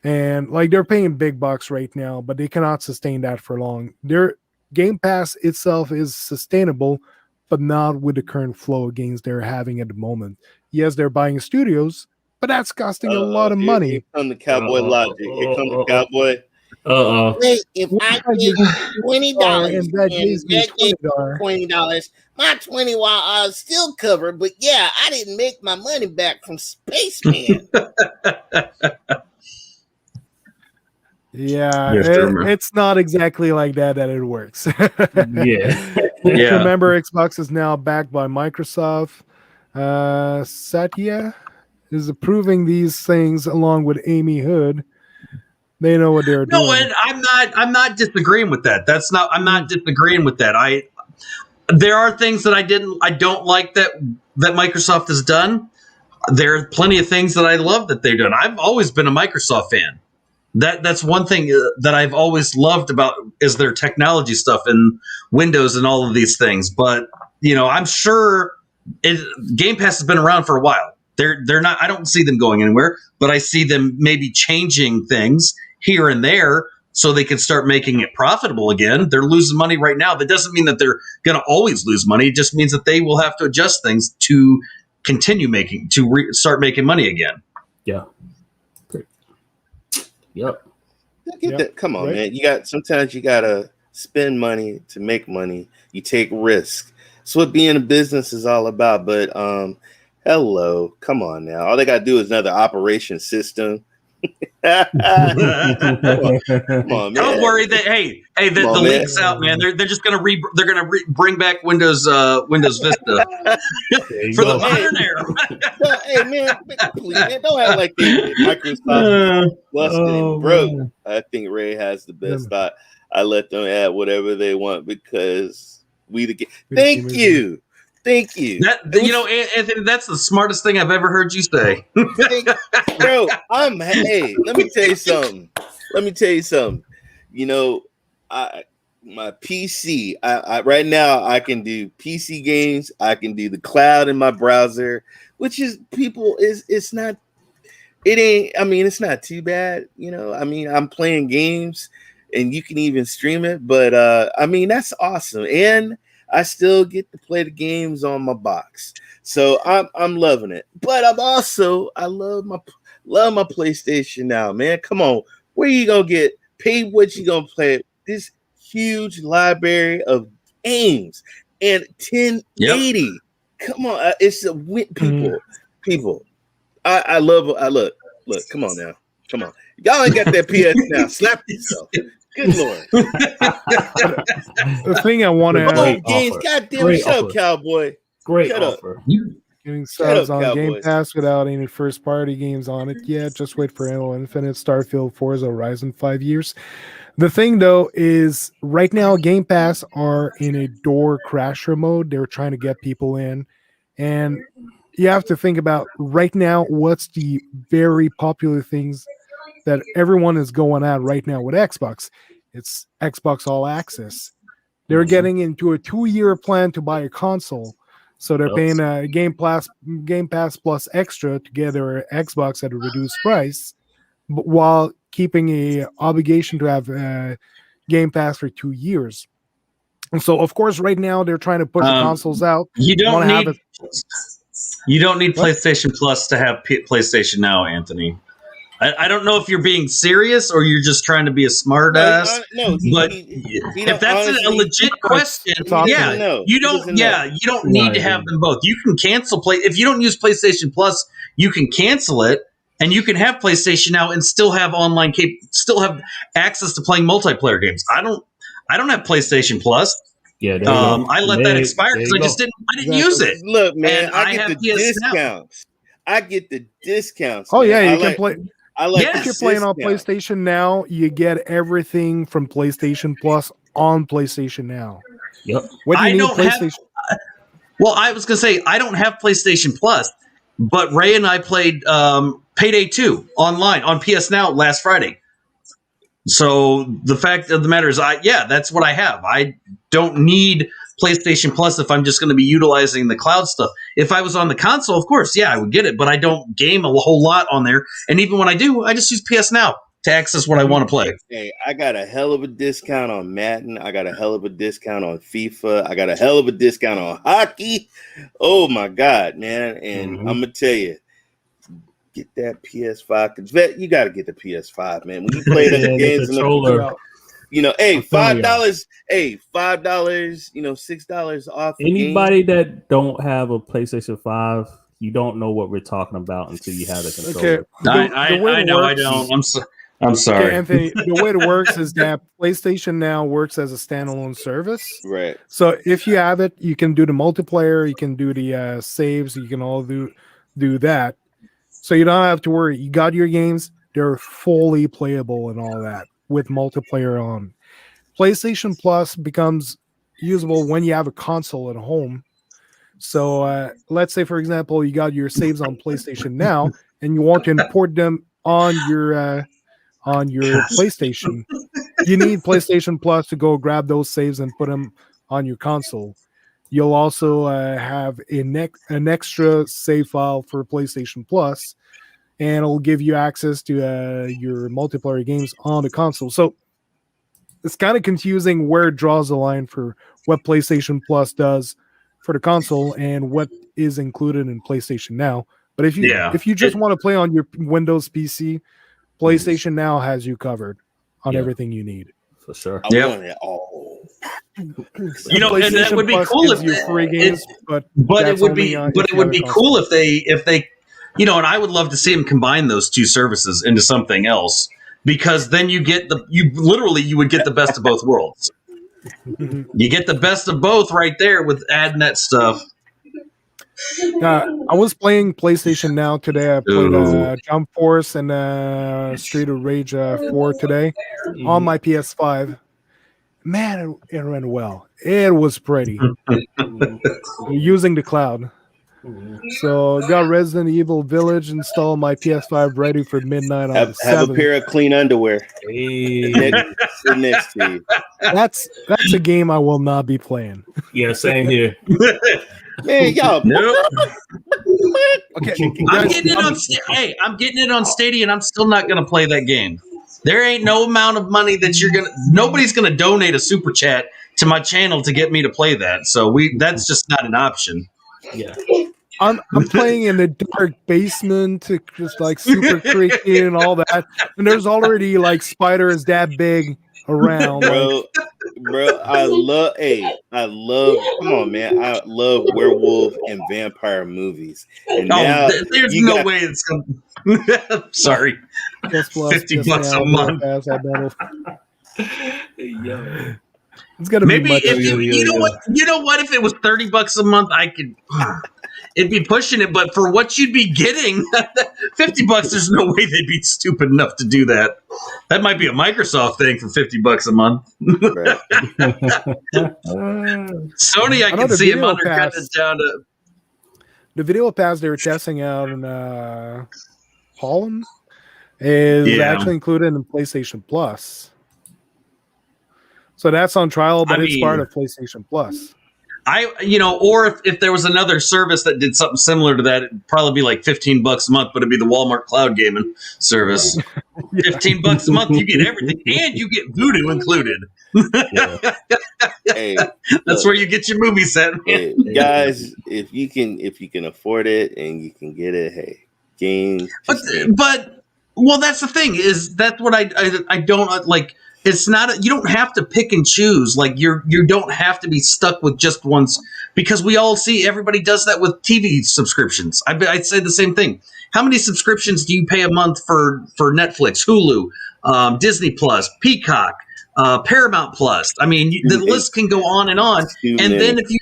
And like they're paying big bucks right now, but they cannot sustain that for long. Their Game Pass itself is sustainable, but not with the current flow of games they're having at the moment. Yes, they're buying studios, but that's costing a lot of money. Here come the cowboy logic. Here come the cowboy. Wait, if I give $20 and that and gives me that gave $20. $20, my 20 while still covered, but yeah, I didn't make my money back from Spaceman. Yeah, Yes, it's not exactly like that it works. Yeah. Remember, Xbox is now backed by Microsoft. Satya is approving these things along with Amy Hood. They know what they're doing. No, and I'm not disagreeing with that. I'm not disagreeing with that. There are things that I don't like that Microsoft has done. There are plenty of things that I love that they've done. I've always been a Microsoft fan. That's one thing that I've always loved about is their technology stuff and Windows and all of these things. But I'm sure Game Pass has been around for a while. They're not. I don't see them going anywhere, but I see them maybe changing things here and there so they can start making it profitable again. They're losing money right now. That doesn't mean that they're going to always lose money. It just means that they will have to adjust things to continue start making money again. Yeah. Yep. That. Come on, man. Sometimes you gotta spend money to make money. You take risk. That's what being a business is all about. But hello, come on now. All they gotta do is another operation system. Come on, man. Don't worry. The leak's out, man. They're just gonna bring back Windows Vista for the modern era. Hey, man, please, man, don't act like Microsoft busted and broke. Man. I think Ray has the best thought. I let them add whatever they want because Thank you. Anthony, that's the smartest thing I've ever heard you say. Bro, hey, let me tell you something. My PC, I right now I can do PC games. I can do the cloud in my browser, which is it's not too bad. I'm playing games and you can even stream it, but that's awesome. And I still get to play the games on my box, so I'm loving it. But I love my PlayStation now, man. Come on, where you gonna get paid? What you gonna play? This huge library of games and 1080. Yep. Come on, it's a people. I look. Come on now, come on. Y'all ain't got that PS now. Slap yourself. Good Lord. The thing I want to games, goddamn, shut up, cowboy. Great shut offer. Up. Getting subs on Cowboys. Game Pass without any first party games on it yet. Just wait for Halo Infinite, Starfield, Forza Horizon 5 years. The thing though is right now Game Pass are in a door crasher mode. They're trying to get people in. And you have to think about right now what's the very popular things that everyone is going at right now with Xbox. It's Xbox All Access. They're getting into a 2-year plan to buy a console. So they're paying a Game Pass Plus extra to get their Xbox at a reduced price, but while keeping a obligation to have Game Pass for 2 years. And so, of course, right now they're trying to push the consoles out. You don't need PlayStation Plus to have PlayStation Now, Anthony. I don't know if you're being serious or you're just trying to be a smart ass. But if that's a legit question, yeah, you don't need to have them both. You can cancel if you don't use PlayStation Plus, you can cancel it, and you can have PlayStation Now and still have still have access to playing multiplayer games. I don't have PlayStation Plus. Yeah, I let that expire because I didn't use it. Look, man, and I get the discounts. I get the discounts. Oh, man. yeah, you can play. If you're playing on PlayStation Now, you get everything from PlayStation Plus on PlayStation Now. Yep. What do you need PlayStation? Well, I was going to say, I don't have PlayStation Plus, but Ray and I played Payday 2 online on PS Now last Friday. So the fact of the matter is, that's what I have. I don't need PlayStation Plus if I'm just going to be utilizing the cloud stuff. If I was on the console, of course, I would get it, but I don't game a whole lot on there. And even when I do, I just use PS Now to access what I want to play. Hey, I got a hell of a discount on Madden. I got a hell of a discount on FIFA. I got a hell of a discount on hockey. Oh my God, man. And I'm going to tell you, get that PS5. Because Vet, you got to get the PS5, man. When you play the games in the $5, $6 off. Anybody that don't have a PlayStation 5, you don't know what we're talking about until you have the controller. Okay. I know I don't. I'm sorry. Okay, Anthony, the way it works is that PlayStation Now works as a standalone service. Right. So if you have it, you can do the multiplayer, you can do the saves, you can all do that. So you don't have to worry. You got your games, they're fully playable and all that with multiplayer on. PlayStation Plus becomes usable when you have a console at home. So let's say, for example, you got your saves on PlayStation Now and you want to import them on your PlayStation. You need PlayStation Plus to go grab those saves and put them on your console. You'll also have an extra save file for PlayStation Plus, and it'll give you access to your multiplayer games on the console. So it's kind of confusing where it draws the line for what PlayStation Plus does for the console and what is included in PlayStation Now. But if you just want to play on your Windows PC, PlayStation Now has you covered on everything you need. For sure. I want it all. And that would be cool if you free games, but it would be cool if they and I would love to see them combine those two services into something else, because then you would get the best of both worlds. You get the best of both right there with adding that stuff. I was playing PlayStation Now today. I played Jump Force and Street of Rage 4 today on my PS5. Man, it ran well. It was pretty. Using the cloud. So got Resident Evil Village installed my PS5 ready for midnight on the 7th. Have a pair of clean underwear. Sit next to you. That's a game I will not be playing. Yeah, same here. Man, y'all. Nope. Okay, I'm getting it on Stadia, and I'm still not going to play that game. There ain't no amount of money that nobody's going to donate a super chat to my channel to get me to play that. So that's just not an option. Yeah. I'm playing in a dark basement, just like super creaky and all that. And there's already like spiders that big around. Bro, I love come on, man. I love werewolf and vampire movies. And now there's no way it's gonna sorry. $50 a month. Yeah. It's gonna maybe be much you know what? If it was $30 a month, I could it'd be pushing it, but for what you'd be getting, $50, there's no way they'd be stupid enough to do that. That might be a Microsoft thing for $50 a month. Right. Sony, I can see him undercutting it down to the video pass they were testing out in Holland is actually included in PlayStation Plus. So that's on trial, but it's part of PlayStation Plus. Or if there was another service that did something similar to that, it'd probably be like $15 a month, but it'd be the Walmart cloud gaming service. $15 a month, you get everything, and you get Voodoo included. Hey, that's where you get your movie set. Hey, guys, if you can afford it and you can get it, hey, game. But Well, that's the thing is that's what I don't like. It's not you don't have to pick and choose. Like you don't have to be stuck with just once because we all see everybody does that with TV subscriptions. I'd say the same thing. How many subscriptions do you pay a month for Netflix, Hulu, Disney Plus, Peacock, Paramount Plus? I mean, the list can go on and on. And then if you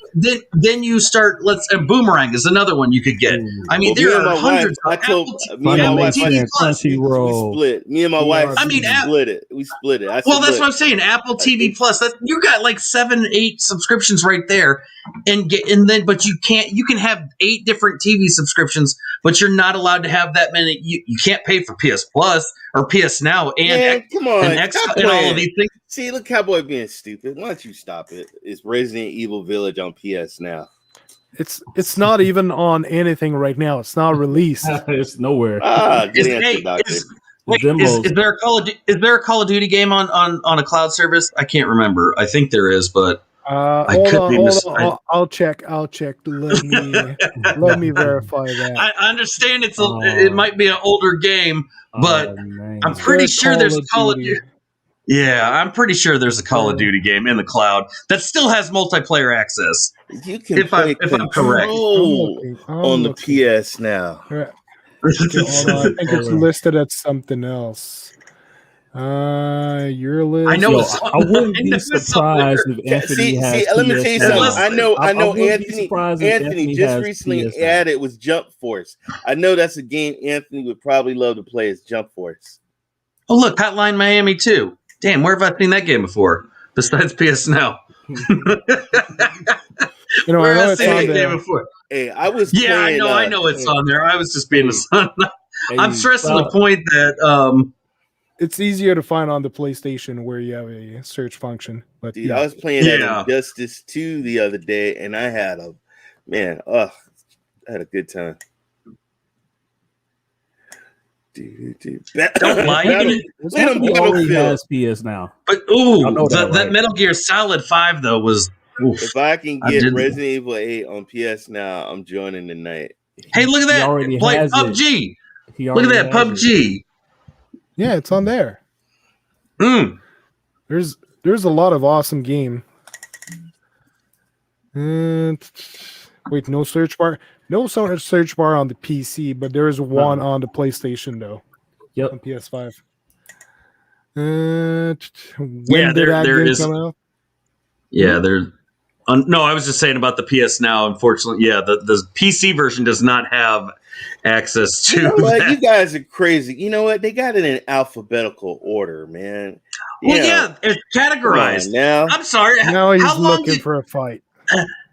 then you start Boomerang is another one you could get. I mean, there are hundreds. I told me and my wife we split. Me and my wife. I mean, split it. We split it. I said, well, that's what I'm saying. Apple TV Plus. That you got like 7-8 subscriptions right there, but you can have 8 different TV subscriptions, but you're not allowed to have that many. You can't pay for PS Plus or PS Now and come on, and X and all of these things. See, look, Cowboy being stupid. Why don't you stop it? It's Resident Evil Village on PS Now. It's not even on anything right now. It's not released. It's nowhere. Is there a Call of Duty game on a cloud service? I can't remember. I think there is, but hold on. I'll check. Let me verify that. I understand it might be an older game, but I'm pretty sure there's a Call of Duty. Yeah, I'm pretty sure there's a Call of Duty game in the cloud that still has multiplayer access. You can if I'm correct on the PS Now. Right. Okay, I think it's listed as something else. Your list. I know. I wouldn't be surprised if Anthony has. Let me tell you something. I know. Anthony just recently added was Jump Force. I know that's a game Anthony would probably love to play. Is Jump Force. Oh look, Hotline Miami 2. Damn, where have I seen that game before? Besides PS Now. Where have I seen that game before? Hey, I was. Yeah, playing, I know it's on there. I was just being a son. I'm stressing the point that it's easier to find on the PlayStation where you have a search function. But dude, I was playing Injustice 2 the other day, and I had a good time. Dude. Don't lie. He already has PS Now. But that Metal Gear Solid 5 though was. Oof, if I can get Resident Evil 8 on PS Now, I'm joining tonight. Hey, look at that! Play PUBG. Look at that PUBG. Yeah, it's on there. There's a lot of awesome game. Wait, no search bar. No search bar on the PC, but there is one on the PlayStation though. Yep, on PS5. When did that game come out? Yeah, there. No, I was just saying about the PS Now. Unfortunately, the PC version does not have access to. You know what? You guys are crazy. You know what? They got it in alphabetical order, man. Well, it's categorized. Now, I'm sorry. Now he's looking for a fight.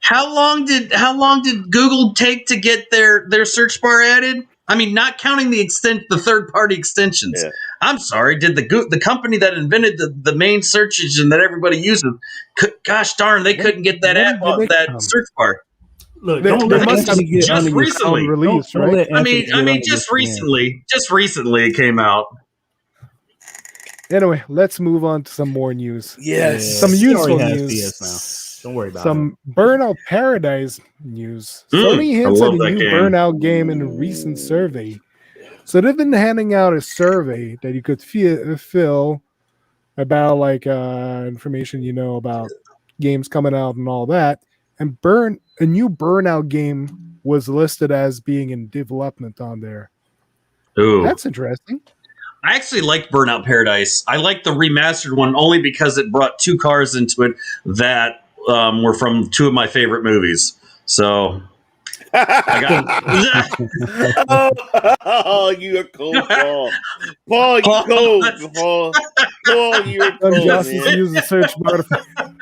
How long did Google take to get their search bar added? I mean, not counting the third-party extensions. Yeah. I'm sorry. Did the company that invented the main search engine that everybody uses? Gosh darn, they couldn't get that search bar. Look, they must have just recently released, right? I mean, just recently it came out. Anyway, let's move on to some more news. Yes, some useful news. Now. Don't worry about some Burnout Paradise news. Sony hints at a new Burnout game in a recent survey. So they've been handing out a survey that you could fill about information about games coming out and all that. And a new Burnout game was listed as being in development on there. Ooh, that's interesting. I actually liked Burnout Paradise. I liked the remastered one only because it brought 2 cars into it that were from 2 of my favorite movies. So I got. Oh, you're cold, Paul. Paul, you cold, Paul. Paul, you're cold, man. Use the search bar.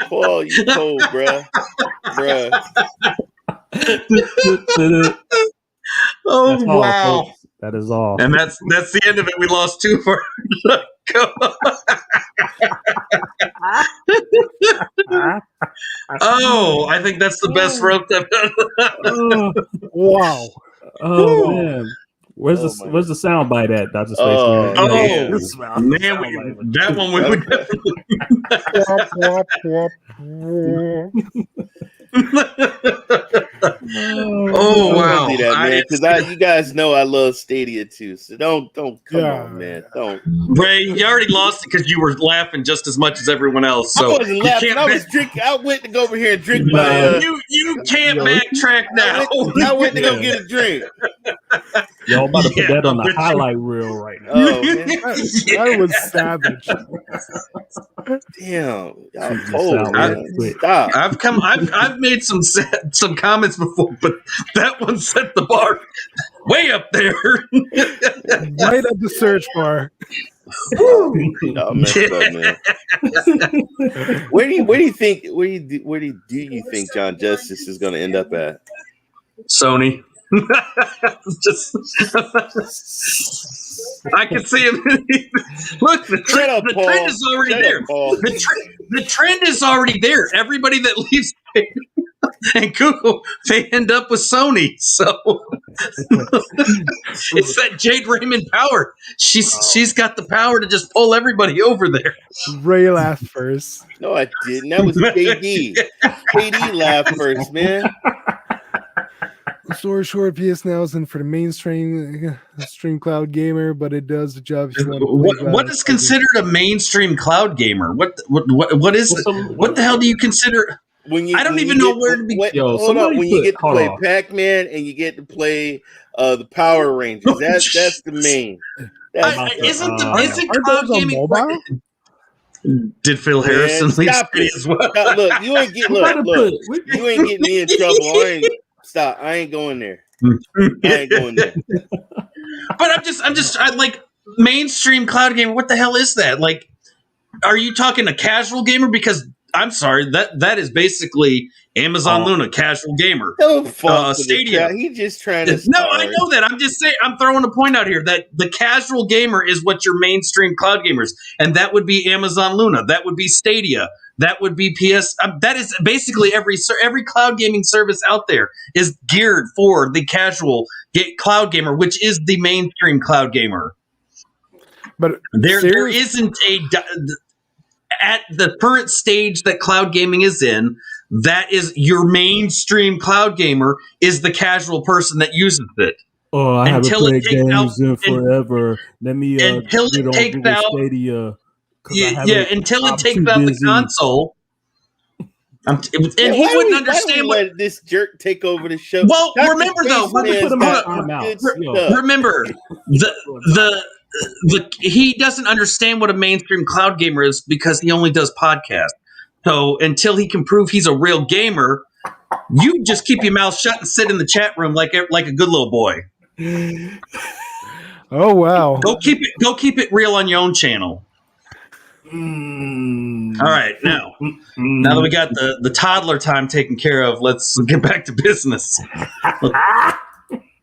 Paul, you cold, bruh. Oh, wow. Folks. That is all. And that's the end of it. We lost 2 for go. Oh, I think that's the best rope I've done. Wow. Oh man. Where's the sound bite at, DrSpaceman? Man, that one we would definitely. Oh wow! Don't do that, man. Because you guys know I love Stadia too. So don't come on, man. Don't. Ray, you already lost it because you were laughing just as much as everyone else. So I wasn't laughing. I was drinking. I went to go over here and drink my. You can't backtrack now. I went to go get a drink. Yo, I'm about to put that on the highlight reel right now. Oh man, I was savage. Damn, y'all cold, man. Stop. I've made some comments before, but that one set the bar way up there. Right at the search bar. Y'all messed up, man. Where do you think John Justice is going to end up at? Sony. Just I can see him. Look, the trend is already there. The trend is already there. Everybody that leaves and Google, they end up with Sony. So it's that Jade Raymond power. She's got the power to just pull everybody over there. Ray laughed first. No, I didn't. That was KD. KD laughed first, man. Story short, PS Now isn't for the mainstream stream cloud gamer, but it does the job. If you want to what is considered a mainstream cloud gamer? What is what the hell do you consider? I don't even know where to begin. Hold on. When you get to play Pac-Man and you get to play the Power Rangers, that's the main. Isn't cloud gaming mobile? Did Phil Harrison leave as well? Look, you ain't getting me in trouble. I ain't going there. But I'm just like mainstream cloud gamer. What the hell is that? Like, are you talking a casual gamer? Because I'm sorry, that is basically Amazon Luna, casual gamer. Stadia. He's just trying to. No, I know that. I'm just saying. I'm throwing a point out here that the casual gamer is what your mainstream cloud gamers, and that would be Amazon Luna. That would be Stadia. That would be PS. That is basically every cloud gaming service out there is geared for the casual cloud gamer, which is the mainstream cloud gamer. But there isn't at the current stage that cloud gaming is in. That is your mainstream cloud gamer is the casual person that uses it. Oh, I haven't played games in forever. Let me until it takes out Stadia. Until it takes out the console. And he wouldn't understand why let this jerk take over the show. Well, remember though, remember he doesn't understand what a mainstream cloud gamer is because he only does podcasts. So until he can prove he's a real gamer, you just keep your mouth shut and sit in the chat room like a good little boy. Oh wow! Go keep it real on your own channel. All right, now that we got the toddler time taken care of, let's get back to business.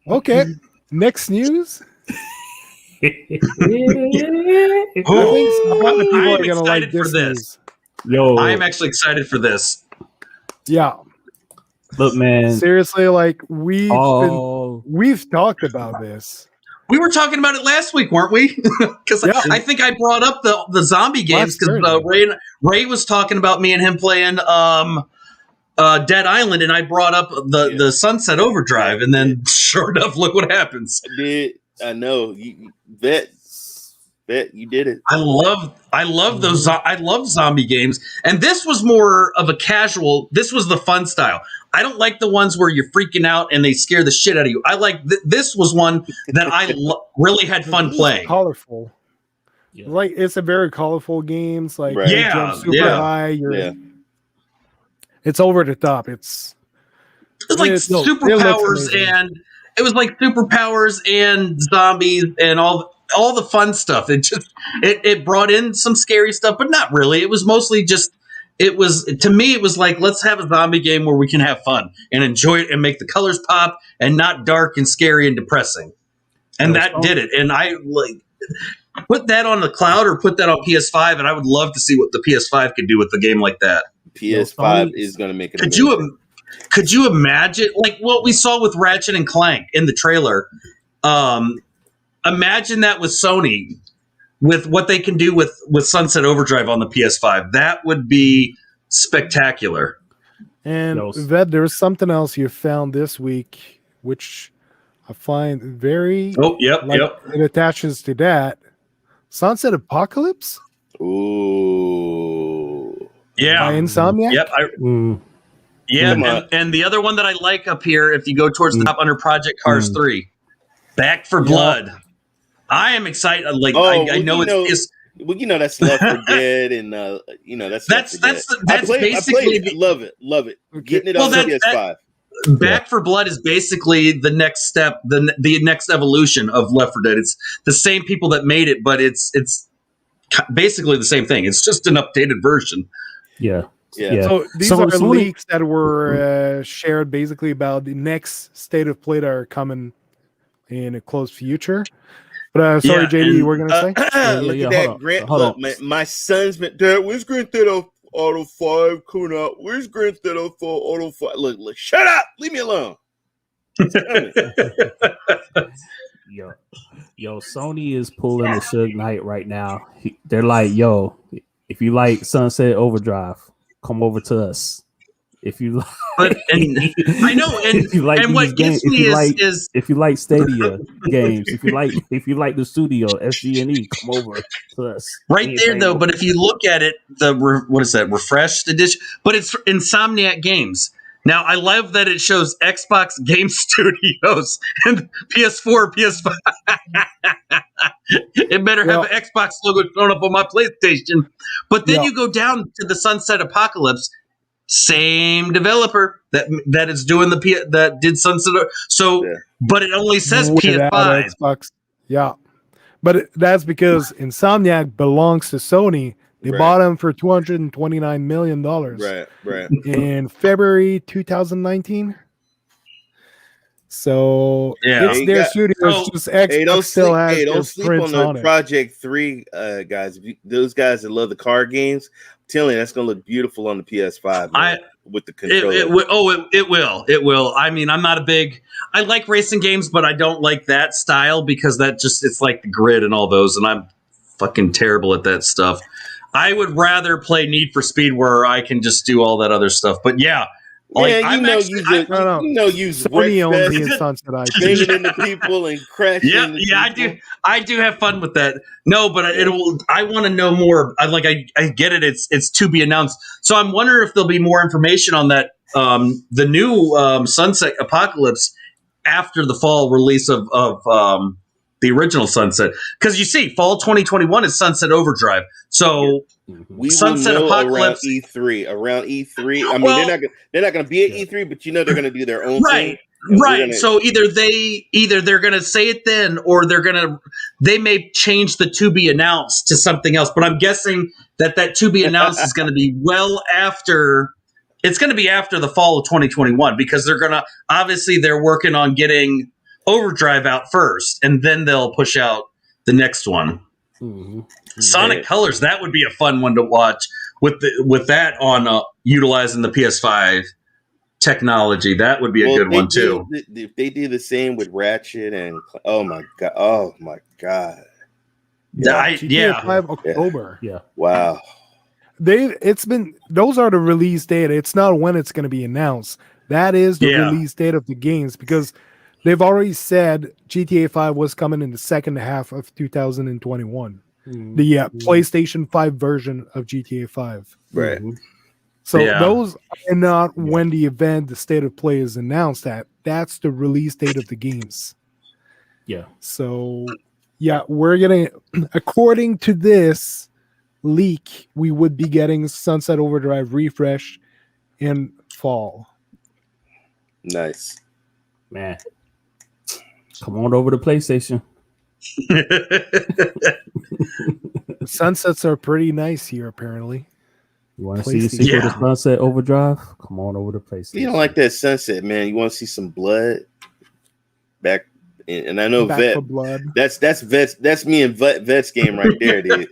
Okay, next news. I think a lot of people are going to like this news. Yo, I am actually excited for this. Yeah. Look, man. Seriously, like we've talked about this. We were talking about it last week, weren't we? Because I think I brought up the zombie games because Ray was talking about me and him playing Dead Island, and I brought up the Sunset Overdrive, and then sure enough, look what happens. I know. Bet you did it. I love those. I love zombie games, and this was more of a casual. This was the fun style. I don't like the ones where you're freaking out and they scare the shit out of you. I like this was one that I really had fun playing. Colorful, like it's a very colorful game. It's like you jump super high. It's over the top. It's like superpowers and it was like superpowers and zombies and all the fun stuff. It brought in some scary stuff, but not really. It was mostly just. To me, it was like, let's have a zombie game where we can have fun and enjoy it and make the colors pop and not dark and scary and depressing. And that did it. And I put that on the cloud or put that on PS5, and I would love to see what the PS5 could do with a game like that. PS5 is going to make it. Could you imagine like what we saw with Ratchet and Clank in the trailer? Imagine that with Sony. With what they can do with Sunset Overdrive on the PS5, that would be spectacular. And Yo, Ved, there's something else you found this week, which I find very Oh, yep. it attaches to that. Sunset Apocalypse Ooh. Yeah. by Insomniac. Yep. Yeah, Come on. and the other one that I like up here, if you go towards the top under Project Cars 3, Back for Blood. I am excited. Like I know it's well, that's Left 4 Dead, and that's basically love it. Getting it on PS5. Back for Blood is basically the next step, the next evolution of Left 4 Dead. It's the same people that made it, but it's basically the same thing. It's just an updated version. Yeah. So these are leaks that were shared basically about the next state of play that are coming in a close future. But sorry, JD, you were going to say? Look at that, Grant. Look, my son's been, Dad, where's Grand Theft Auto 5 coming out? Where's Grand Theft Auto 5? Look, shut up. Leave me alone. Yo, Sony is pulling a Suge Knight right now. They're like, yo, if you like Sunset Overdrive, come over to us. If you like, I know, and if you like and what gets me is if you like Stadia games, if you like the studio SG&E, come over to us. Right there, though. But if you look at it, what is that refreshed edition? But it's Insomniac Games. Now, I love that it shows Xbox Game Studios and PS4, PS5. It better have an Xbox logo thrown up on my PlayStation. But then you go down to the Sunset Apocalypse. Same developer that is doing that did Sunset. But it only says PS5. Xbox. Yeah, but that's because Insomniac belongs to Sony. They bought them for $229 million. Right. In February 2019. So it's their studio. It's just Xbox still has don't sleep on the Project 3 guys. Those guys that love the car games, I'm telling you, that's gonna look beautiful on the PS5 with the controller. It will. I mean, I like racing games, but I don't like that style because it's like the grid and all those, and I'm fucking terrible at that stuff. I would rather play Need for Speed where I can just do all that other stuff. But yeah, Sony owns the Sunset IP. Banging into people and crashing. Yeah, I do have fun with that. No, but I want to know more. I get it. It's to be announced. So I'm wondering if there'll be more information on that. The new Sunset Apocalypse after the fall release of the original Sunset, because you see, fall 2021 is Sunset Overdrive. So we Sunset will know Apocalypse around E3. I mean, they're not going to be at E3, but they're going to do their own thing. Right. So either they're going to say it then, or they may change the to be announced to something else. But I'm guessing that to be announced is going to be well after. It's going to be after the fall of 2021 because they're working on getting Overdrive out first, and then they'll push out the next one. Mm-hmm. Sonic Colors, that would be a fun one to watch with that on utilizing the PS5 technology. That would be a good one too. If they do the same with Ratchet and oh my god, GTA 5 October. Yeah. Wow. Those are the release date. It's not when it's going to be announced. That is the release date of the games because they've already said GTA 5 was coming in the second half of 2021. The PlayStation 5 version of GTA 5. Right. So those are not when the state of play is announced at. That's the release date of the games. Yeah. So, we're getting, according to this leak, we would be getting Sunset Overdrive refresh in fall. Nice. Man. Come on over to PlayStation. Sunsets are pretty nice here, apparently. You want to see the sequel to Sunset Overdrive? Come on over to PlayStation. You don't like that sunset, man. You want to see some blood? Back, and I know Vet. Blood. That's Vet's. That's me and Vet's game right there, dude.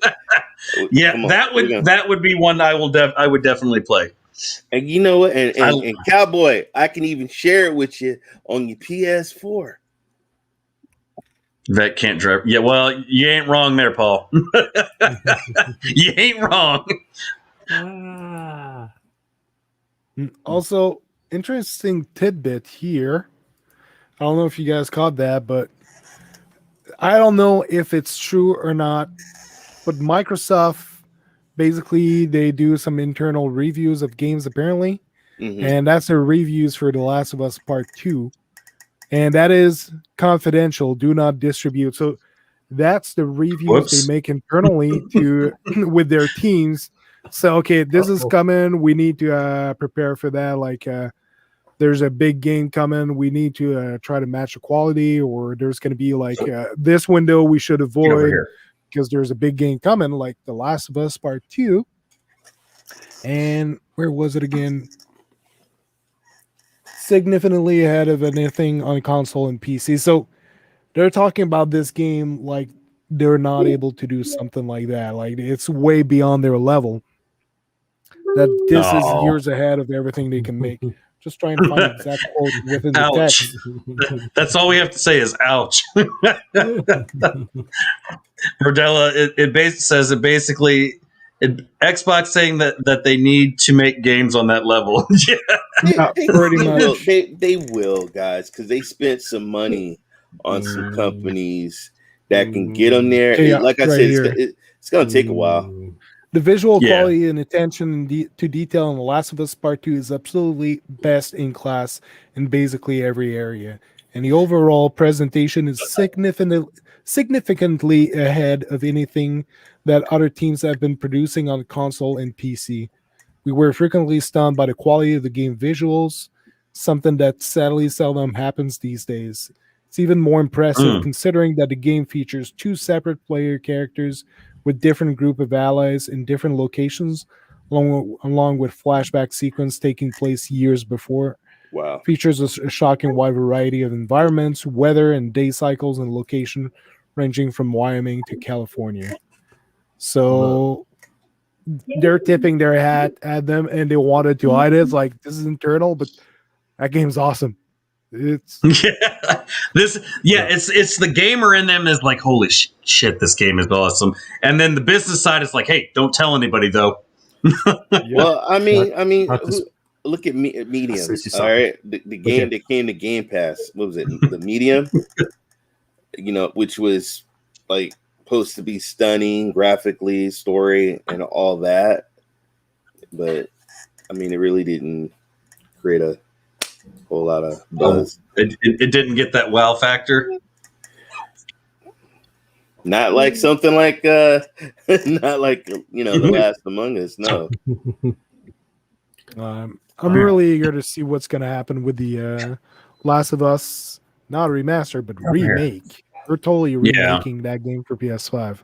That would be one I would definitely play. And you know what? And Cowboy, I can even share it with you on your PS4. Vet can't drive. Yeah, well, you ain't wrong there, Paul. You ain't wrong. Also, interesting tidbit here. I don't know if you guys caught that, but I don't know if it's true or not. But Microsoft basically they do some internal reviews of games apparently, Mhm. and that's their reviews for The Last of Us Part 2. And that is confidential, do not distribute. So that's the reviews they Whoops. make internally to with their teams. So okay, this is coming. We need to prepare for that. Like there's a big game coming. We need to try to match the quality, or there's going to be like this window we should Get over avoid here. because there's a big game coming, like The Last of Us Part 2. And where was it again? Significantly ahead of anything on console and PC. So they're talking about this game like they're not able to do something like that. Like it's way beyond their level. That this is Oh. years ahead of everything they can make. Just trying to find the exact quote within the Ouch. text. That's all we have to say is ouch. Rodella, says it basically Xbox saying that they need to make games on that level. Yeah. Yeah, pretty much. They will, guys, because they spent some money on some companies that can get them there. Yeah, Like I right said, here. it's going to take a while. The visual Yeah. quality and attention to detail in The Last of Us Part 2 is absolutely best in class in basically every area. And the overall presentation is significantly ahead of anything that other teams have been producing on console and PC. We were frequently stunned by the quality of the game visuals, something that sadly seldom happens these days. It's even more impressive considering that the game features two separate player characters with different group of allies in different locations, along with flashback sequence taking place years before. Wow. Features a shocking wide variety of environments, weather, and day cycles and location, ranging from Wyoming to California. So they're tipping their hat at them, and they wanted to hide it. It's like, this is internal, but that game's awesome. It's It's the gamer in them is like, holy shit, this game is awesome. And then the business side is like, hey, don't tell anybody though. Well, I mean, look at Medium. All right, the game that came to Game Pass. What was it? The Medium. Which was like supposed to be stunning graphically, story, and all that. But I mean, it really didn't create a whole lot of buzz. It didn't get that wow factor. Not like something like not like The Last Among Us. No. I'm really eager to see what's going to happen with the Last of Us, not a remaster, but remake. We're totally remaking that game for PS5.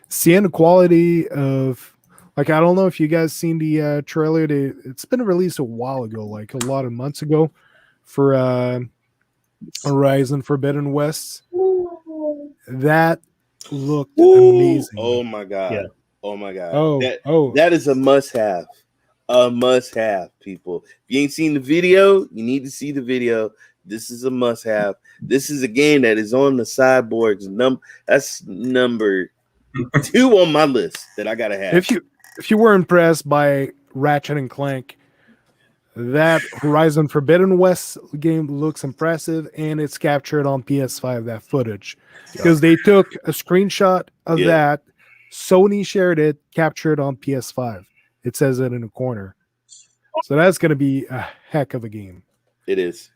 Seeing the quality of, like, I don't know if you guys seen the trailer. It's been released a while ago, like a lot of months ago, for Horizon Forbidden West. That looked amazing. Oh my god! Yeah. Oh my god! Oh, that is a must-have. A must-have, people. If you ain't seen the video, you need to see the video. This is a must-have. This is a game that is on the Cyborg's that's number 2 on my list that I gotta have. If you were impressed by Ratchet and Clank, that Horizon Forbidden West game looks impressive, and it's captured on PS5, that footage, because they took a screenshot of that. Sony shared it, captured on PS5. It says it in the corner. So that's going to be a heck of a game. It is.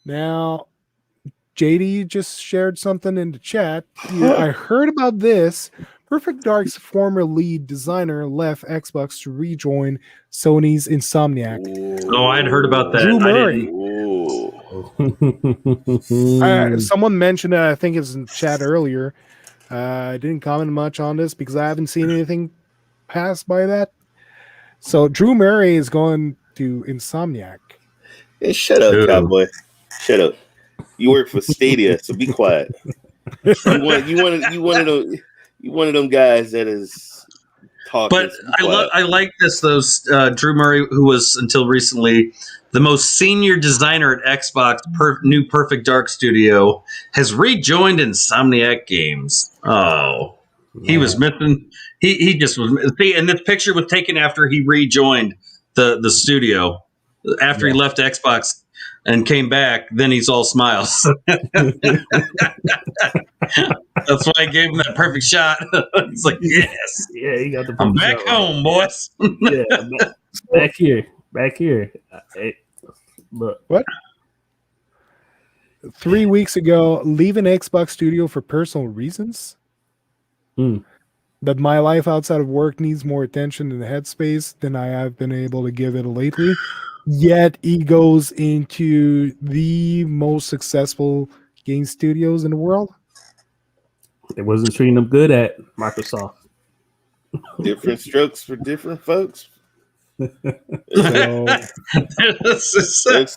Now, JD just shared something in the chat. I heard about this. Perfect Dark's former lead designer left Xbox to rejoin Sony's Insomniac. Oh, I'd heard about that. Drew Murray. Someone mentioned it, I think it's in chat earlier. I didn't comment much on this because I haven't seen anything pass by that. So Drew Murray is going to Insomniac. Hey, shut up, cowboy. Shut up. You work for Stadia, so be quiet. You one of them guys that is talking. But I like this though. Drew Murray, who was until recently the most senior designer at Xbox new Perfect Dark Studio, has rejoined Insomniac Games. Oh, he was missing. He just was. See, and this picture was taken after he rejoined. the studio after he left Xbox and came back. Then he's all smiles. That's why I gave him that perfect shot. He's like, yes, Yeah, he got the. I'm back shot. home, boys. Yeah, back here. Hey, look. What? 3 weeks ago, leaving Xbox Studio for personal reasons. That my life outside of work needs more attention and headspace than I have been able to give it lately. Yet he goes into the most successful game studios in the world. It wasn't treating them good at Microsoft. Different strokes for different folks. So,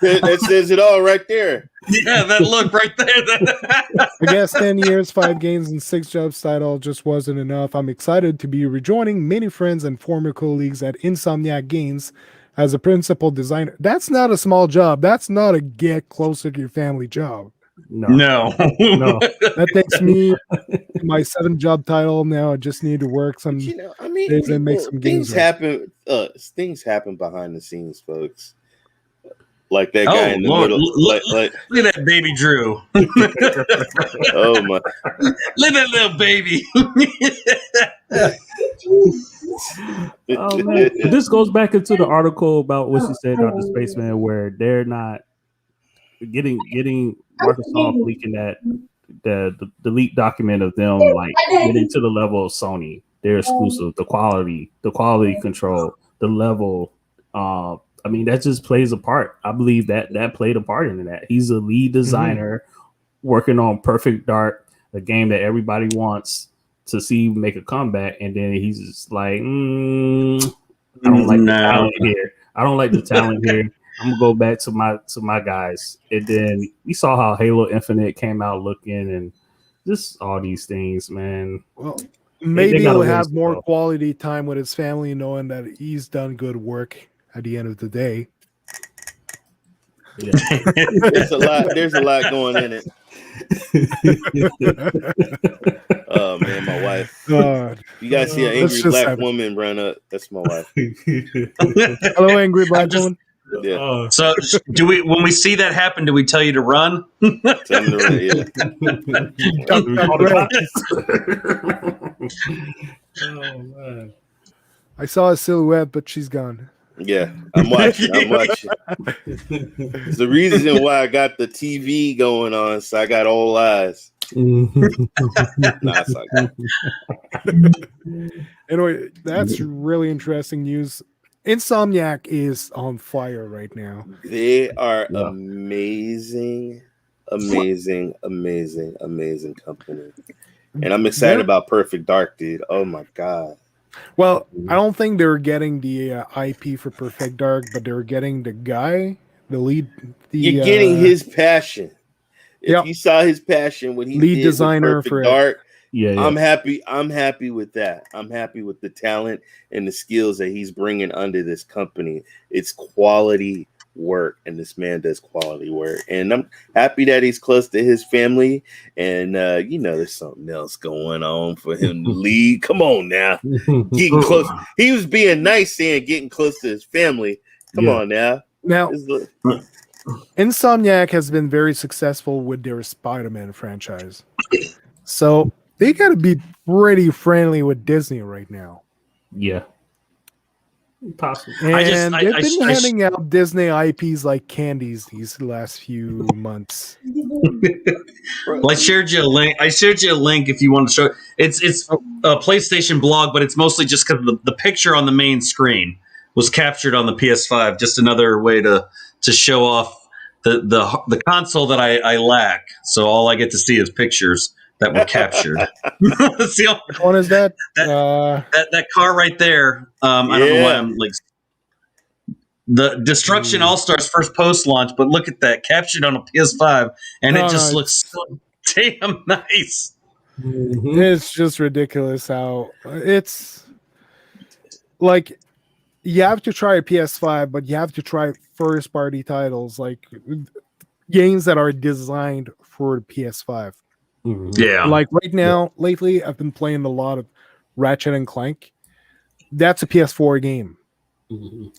That says it all right there. Yeah, that look right there. I guess 10 years, 5 games, and 6 jobs title just wasn't enough. I'm excited to be rejoining many friends and former colleagues at Insomniac Games as a principal designer. That's not a small job. That's not a get closer to your family job. No. That takes me to my 7th job title. Now I just need to work some You know, I mean, days and make some games. things happen behind the scenes, folks. Like that guy in the Lord, middle. look at that baby Drew. Oh my! Look at that little baby. Oh, man. But this goes back into the article about what you said, DrSpaceman, where they're not getting Microsoft leaking that the leaked document of them like getting to the level of Sony. They're exclusive, the quality control, the level. I mean, that just plays a part. I believe that played a part in that. He's a lead designer working on Perfect Dark, a game that everybody wants to see make a comeback, and then he's just like, I don't like the talent here. I don't like the talent here. I'm gonna go back to my guys. And then we saw how Halo Infinite came out looking, and just all these things, man. Well, maybe he'll have more go. quality time with his family, knowing that he's done good work at the end of the day. Yeah. There's a lot going in it. Oh man, my wife. God. You guys see an angry black woman run up? That's my wife. Hello, angry black woman. Yeah. So do we? When we see that happen, do we tell you to run? Tell me to Oh man. I saw a silhouette, but she's gone. Yeah, I'm watching. It's the reason why I got the TV going on, so I got all eyes. Nah, it's like Anyway, that's really interesting news. Insomniac is on fire right now. they are amazing company, and I'm excited about Perfect Dark, dude. Oh my god. Well, I don't think they're getting the IP for Perfect Dark, but they're getting the guy, the lead. You're getting his passion. If you saw his passion, what he lead did designer with for Perfect Dark, Yeah. I'm happy. I'm happy with that. I'm happy with the talent and the skills that he's bringing under this company. It's quality work, and this man does quality work. And I'm happy that he's close to his family. And there's something else going on for him to lead. Come on now, getting close. He was being nice, saying getting close to his family. Come on now. Now, Insomniac has been very successful with their Spider-Man franchise, so they got to be pretty friendly with Disney right now. Yeah. Possible. And they've been handing out Disney IPs like candies these last few months. Well, I shared you a link. If you want to show. It's a PlayStation blog, but it's mostly just because the picture on the main screen was captured on the PS5. Just another way to show off the console that I lack. So all I get to see is pictures that were captured. Which one is that? That car right there. I don't know why I'm like the Destruction All-Stars first post launch, but look at that captured on a PS5, and it just looks so damn nice. It's just ridiculous how it's like you have to try a PS5, but you have to try first party titles like games that are designed for the PS5. Yeah, like right now, lately, I've been playing a lot of Ratchet and Clank. That's a PS4 game.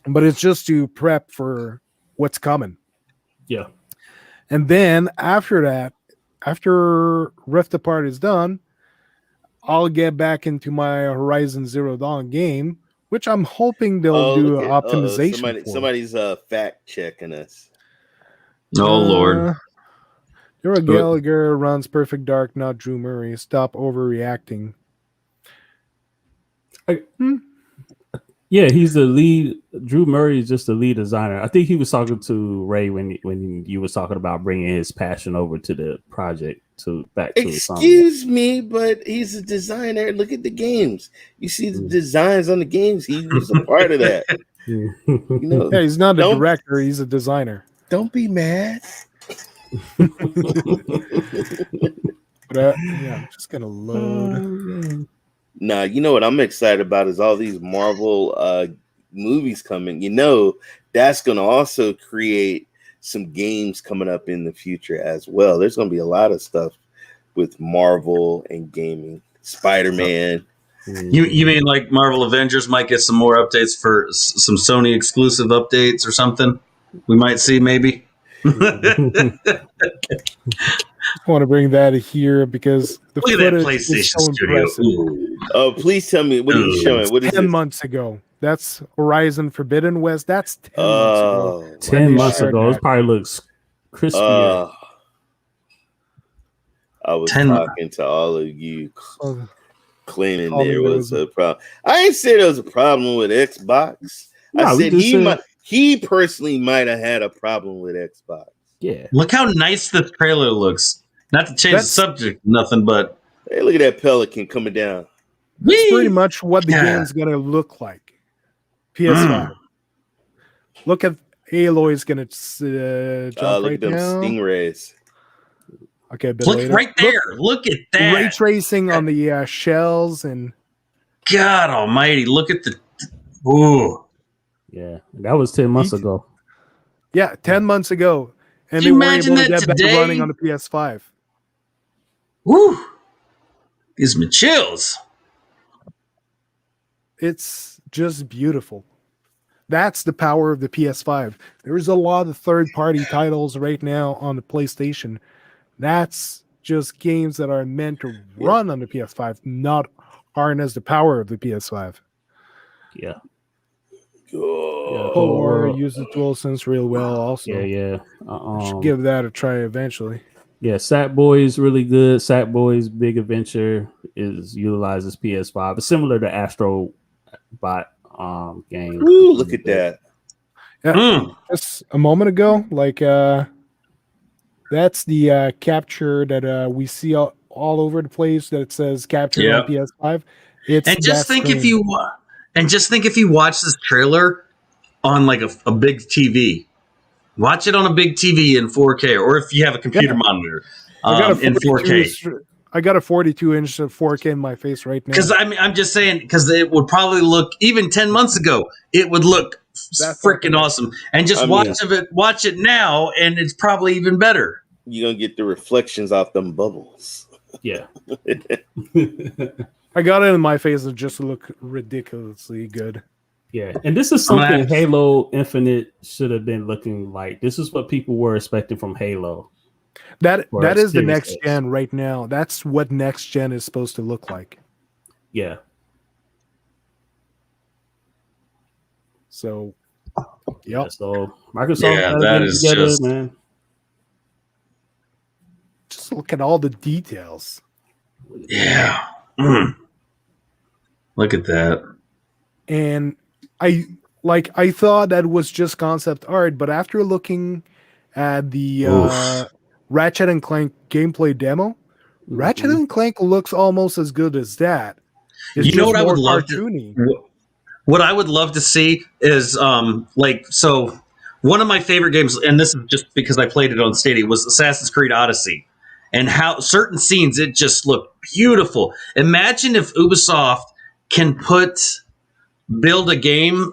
but it's just to prep for what's coming. Yeah. And then after that, after Rift Apart is done, I'll get back into my Horizon Zero Dawn game, which I'm hoping they'll do optimization for. Somebody's fact checking us. Oh Lord. Daryl Gallagher runs Perfect Dark, not Drew Murray. Stop overreacting. Yeah, he's the lead. Drew Murray is just the lead designer. I think he was talking to Ray when you was talking about bringing his passion over to the project back to Excuse me, but he's a designer. Look at the games. You see the designs on the games. He was a part of that. You know, yeah, he's not a director. He's a designer. Don't be mad. But, yeah, I'm just gonna load. Nah, you know what I'm excited about is all these Marvel movies coming. You know, that's going to also create some games coming up in the future as well. There's going to be a lot of stuff with Marvel and gaming. Spider-Man. You mean like Marvel Avengers might get some more updates for some Sony exclusive updates or something? We might see maybe. I want to bring that here because the Look at that footage PlayStation is so Studio. impressive. Oh, please tell me what are you showing? What is 10 it? months ago. That's Horizon Forbidden West. That's 10 months ago. 10 months ago. It probably looks crispier. I was talking to all of you claiming there was a problem. I ain't say there was a problem with Xbox. I said he personally might have had a problem with Xbox. Yeah. Look how nice the trailer looks. Not to change the subject, nothing, but hey, look at that pelican coming down. That's pretty much what the game's gonna look like. PS5. Look at Aloy's gonna jump look right at them now. Stingrays. Okay, but look later. right there. Look at that. Ray tracing on the shells and God Almighty! Look at the. Ooh. Yeah, that was 10 months ago. Yeah, 10 months ago, and Can they you were imagine able to that get back today? running on the PS5. Woo! Gives me chills. It's just beautiful. That's the power of the PS5. There's a lot of third-party titles right now on the PlayStation. That's just games that are meant to run on the PS5, not harness the power of the PS5. Yeah. Cold War use the DualSense real well also. Yeah. Should give that a try eventually. Yeah, Sackboy is really good. Sackboy's Big Adventure utilizes PS5. It's similar to Astro Bot game. Ooh, look at that. Yeah, just a moment ago, like that's the capture that we see all over the place that it says captured on PS5. And just think if you watch this trailer on like a big TV. Watch it on a big TV in 4K, or if you have a computer monitor in 4K. I got a 42-inch 4K in my face right now. Because I'm just saying, because it would probably look, even 10 months ago, it would look freaking awesome. And just watch it now, and it's probably even better. You're gonna get the reflections off them bubbles. Yeah. I got it in my face and just look ridiculously good. Yeah, and this is something Halo Infinite should have been looking like. This is what people were expecting from Halo. That is the next gen right now. That's what next gen is supposed to look like. Yeah. So, yeah. So Microsoft that is together, just man. Just look at all the details. Yeah. Look at that. And I thought that was just concept art, but after looking at the Ratchet and Clank gameplay demo, Ratchet and Clank looks almost as good as that. It's you know what I would love cartoony. What I would love to see is one of my favorite games, and this is just because I played it on Stadia, was Assassin's Creed Odyssey. And how certain scenes, it just looked beautiful. Imagine if Ubisoft can build a game,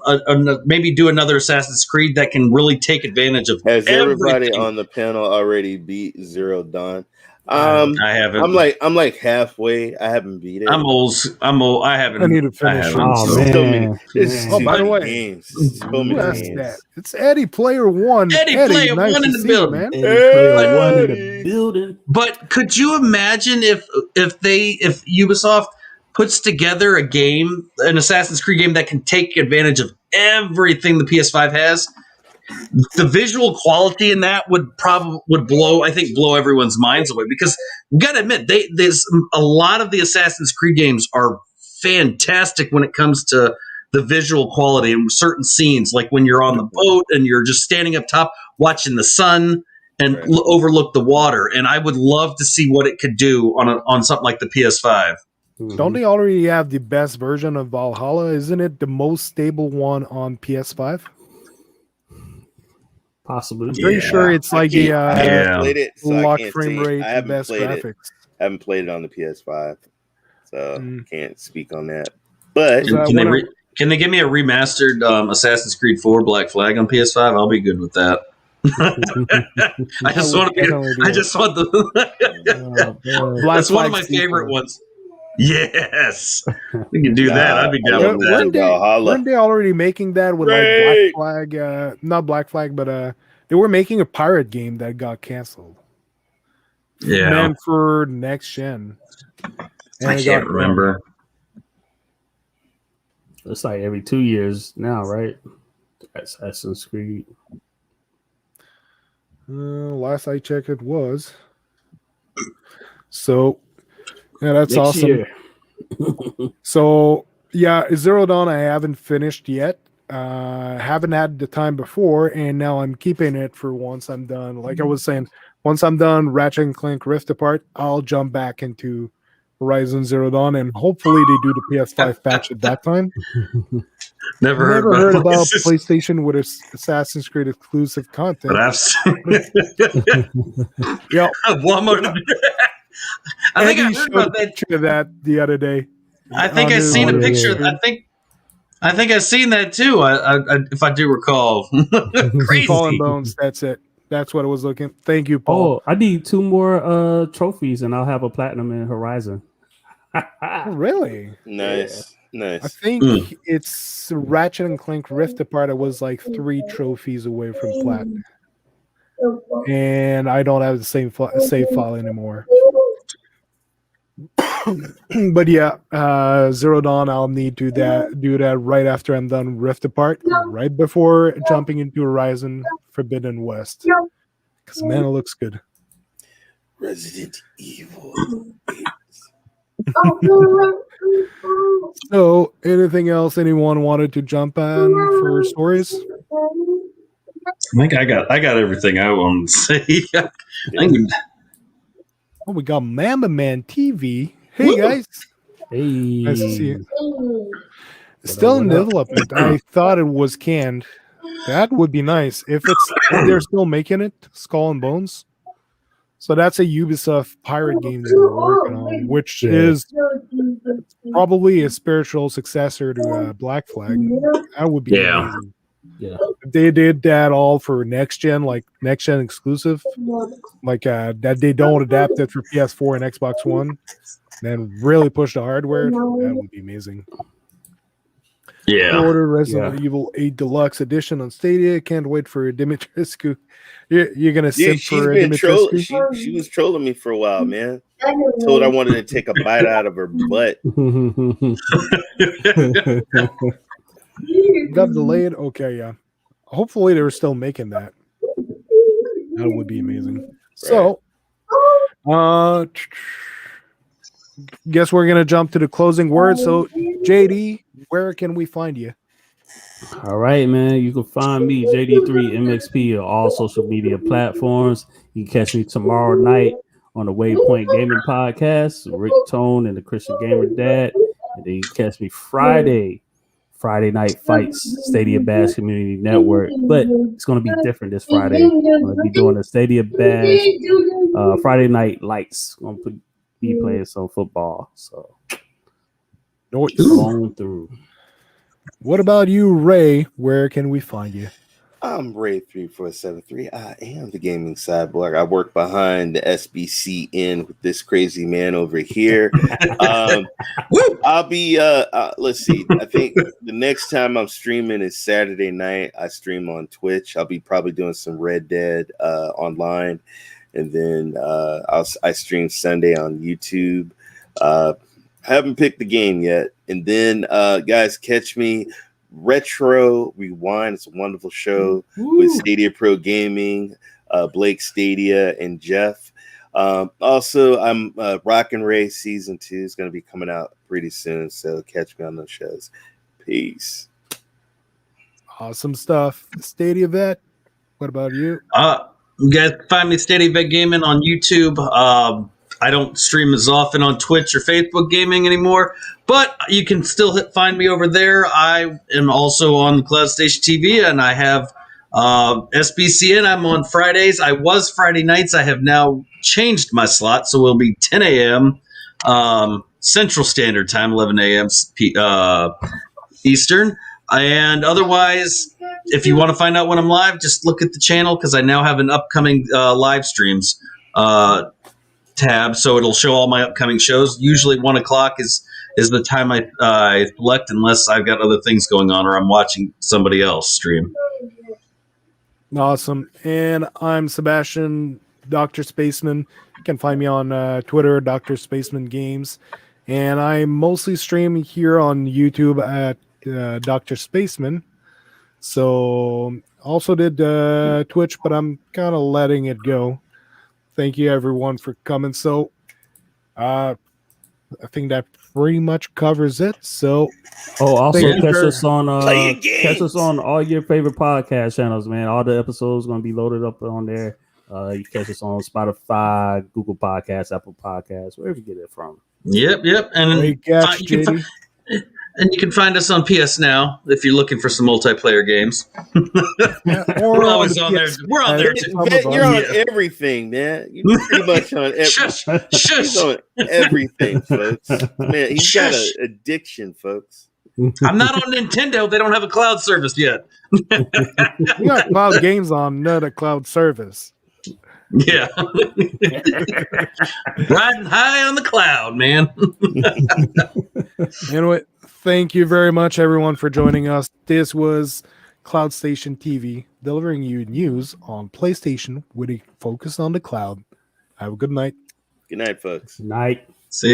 maybe do another Assassin's Creed that can really take advantage of Has everything. everybody on the panel already beat Zero Dawn? I haven't. I'm like halfway. I haven't beat it. I'm old. I haven't. I need to finish. haven't, Oh so. man, So many. It's Oh, too by the many way, games. So many Who asked games. that? It's Eddie Player One. Eddie Player nice One to in the see you, building. man. Eddie Player One in Eddie. the building. But could you imagine if Ubisoft puts together a game, an Assassin's Creed game that can take advantage of everything the PS5 has? The visual quality in that would blow everyone's minds away, because you got to admit there's a lot of the Assassin's Creed games are fantastic when it comes to the visual quality and certain scenes, like when you're on the boat and you're just standing up top watching the sun and Right. overlook the water. And I would love to see what it could do on something like the PS5. Don't they already have the best version of Valhalla? Isn't it the most stable one on PS5? Possibly. I'm pretty sure it's like the I haven't played it, so I lock can't frame say. rate, I the haven't best played it. graphics. I haven't played it on the PS5, so can't speak on that. But Can they give me a remastered Assassin's Creed 4 Black Flag on PS5? I'll be good with that. I just want the. That's one of my favorite ones. Yes, we can do that. I'd be down with that. Weren't they already making that with like Black Flag? Not Black Flag, but they were making a pirate game that got canceled. Yeah, meant for next gen. And I can't remember. It's like every 2 years now, right? Assassin's Creed. Last I checked, it was. So, yeah, that's Next awesome. year. So, yeah, Zero Dawn I haven't finished yet. Haven't had the time before, and now I'm keeping it for once I'm done. Like I was saying, once I'm done Ratchet and Clank Rift Apart, I'll jump back into Horizon Zero Dawn, and hopefully they do the PS5 patch at that time. Never heard about PlayStation with Assassin's Creed exclusive content. But I've seen yeah. Walmart. I think I heard about that the other day. I think I've seen a picture. Yeah. I think I've seen that too. I if I do recall. Crazy. Skull and Bones. That's it. That's what I was looking. Thank you, Paul. Oh, I need 2 more trophies, and I'll have a platinum in Horizon. Really? Nice. Nice. I think it's Ratchet and Clank Rift Apart. I was like 3 trophies away from platinum, and I don't have the same save file anymore. But yeah, Zero Dawn, I'll need to do that right after I'm done Rift Apart, right before jumping into Horizon Forbidden West. Because man, it looks good. Resident Evil. So, anything else anyone wanted to jump on for stories? I think I got everything I wanted to say. Oh, we got Mamba Man TV. Hey guys. Hey. Nice to see you. Still in development. I thought it was canned. That would be nice if they're still making it. Skull and Bones. So that's a Ubisoft pirate game that we're working on, which is probably a spiritual successor to Black Flag. That would be amazing. Yeah. If they did that all for next gen, like next gen exclusive, like that they don't adapt it for PS4 and Xbox One, then really push the hardware, that would be amazing. Yeah. Order Resident Evil 8 Deluxe Edition on Stadia. Can't wait for Dimitrescu. You're gonna simp for Dimitrescu? She was trolling me for a while, man. Told I wanted to take a bite out of her butt. Got delayed. Okay, yeah. Hopefully they were still making that. That would be amazing. Right. So, guess we're gonna jump to the closing words. So, JD, where can we find you? All right, man. You can find me, JD3MXP, on all social media platforms. You can catch me tomorrow night on the Waypoint Gaming Podcast, Rick Tone and the Christian Gamer Dad. And then you can catch me Friday Night Fights, Stadia Bash Community Network. But it's going to be different this Friday. I'm going to be doing a Stadia Bash Friday Night Lights. I'm going to be playing some football. So, on through. What about you, Ray? Where can we find you? I'm Ray3473. I am the gaming cyborg. I work behind the SBCN with this crazy man over here. I'll be let's see. I think the next time I'm streaming is Saturday night. I stream on Twitch. I'll be probably doing some Red Dead online, and then I stream Sunday on YouTube. I haven't picked the game yet, and then guys, catch me. Retro Rewind. It's a wonderful show with Stadia Pro Gaming, Blake Stadia, and Jeff. Also, I'm Rock and Ray season 2 is going to be coming out pretty soon, so catch me on those shows. Peace. Awesome stuff. Stadia Vet, what about you? You guys can find me Stadia Vet Gaming on YouTube. I don't stream as often on Twitch or Facebook Gaming anymore, but you can still find me over there. I am also on CloudStationTV, and I have SBCN. I'm on Fridays. I was Friday nights. I have now changed my slot, so it'll be 10 a.m. Central Standard Time, 11 a.m. Eastern. And otherwise, if you want to find out when I'm live, just look at the channel, because I now have an upcoming live streams tab, so it'll show all my upcoming shows. Usually 1 o'clock is the time I select, unless I've got other things going on or I'm watching somebody else stream. Awesome. And I'm Sebastian, DrSpaceman. You can find me on Twitter, DrSpaceman Games. And I mostly stream here on YouTube at DrSpaceman. So also did Twitch, but I'm kind of letting it go. Thank you everyone for coming. So I think that pretty much covers it. So also thank you catch for us on playing catch us games. on all your favorite podcast channels, man. All the episodes going to be loaded up on there. You catch us on Spotify, Google Podcasts, Apple Podcasts, wherever you get it from. Yep. And Great catch, JD. And you can find us on PS Now if you're looking for some multiplayer games. We're always on there. We're on there too. You're on everything, man. You're pretty much on everything. He's on everything, folks. Man, he's got an addiction, folks. I'm not on Nintendo. They don't have a cloud service yet. We got cloud games on, not a cloud service. Yeah. Riding high on the cloud, man. Anyway, thank you very much, everyone, for joining us. This was CloudStation TV, delivering you news on PlayStation with a focus on the cloud. Have a good night. Good night, folks. Night. See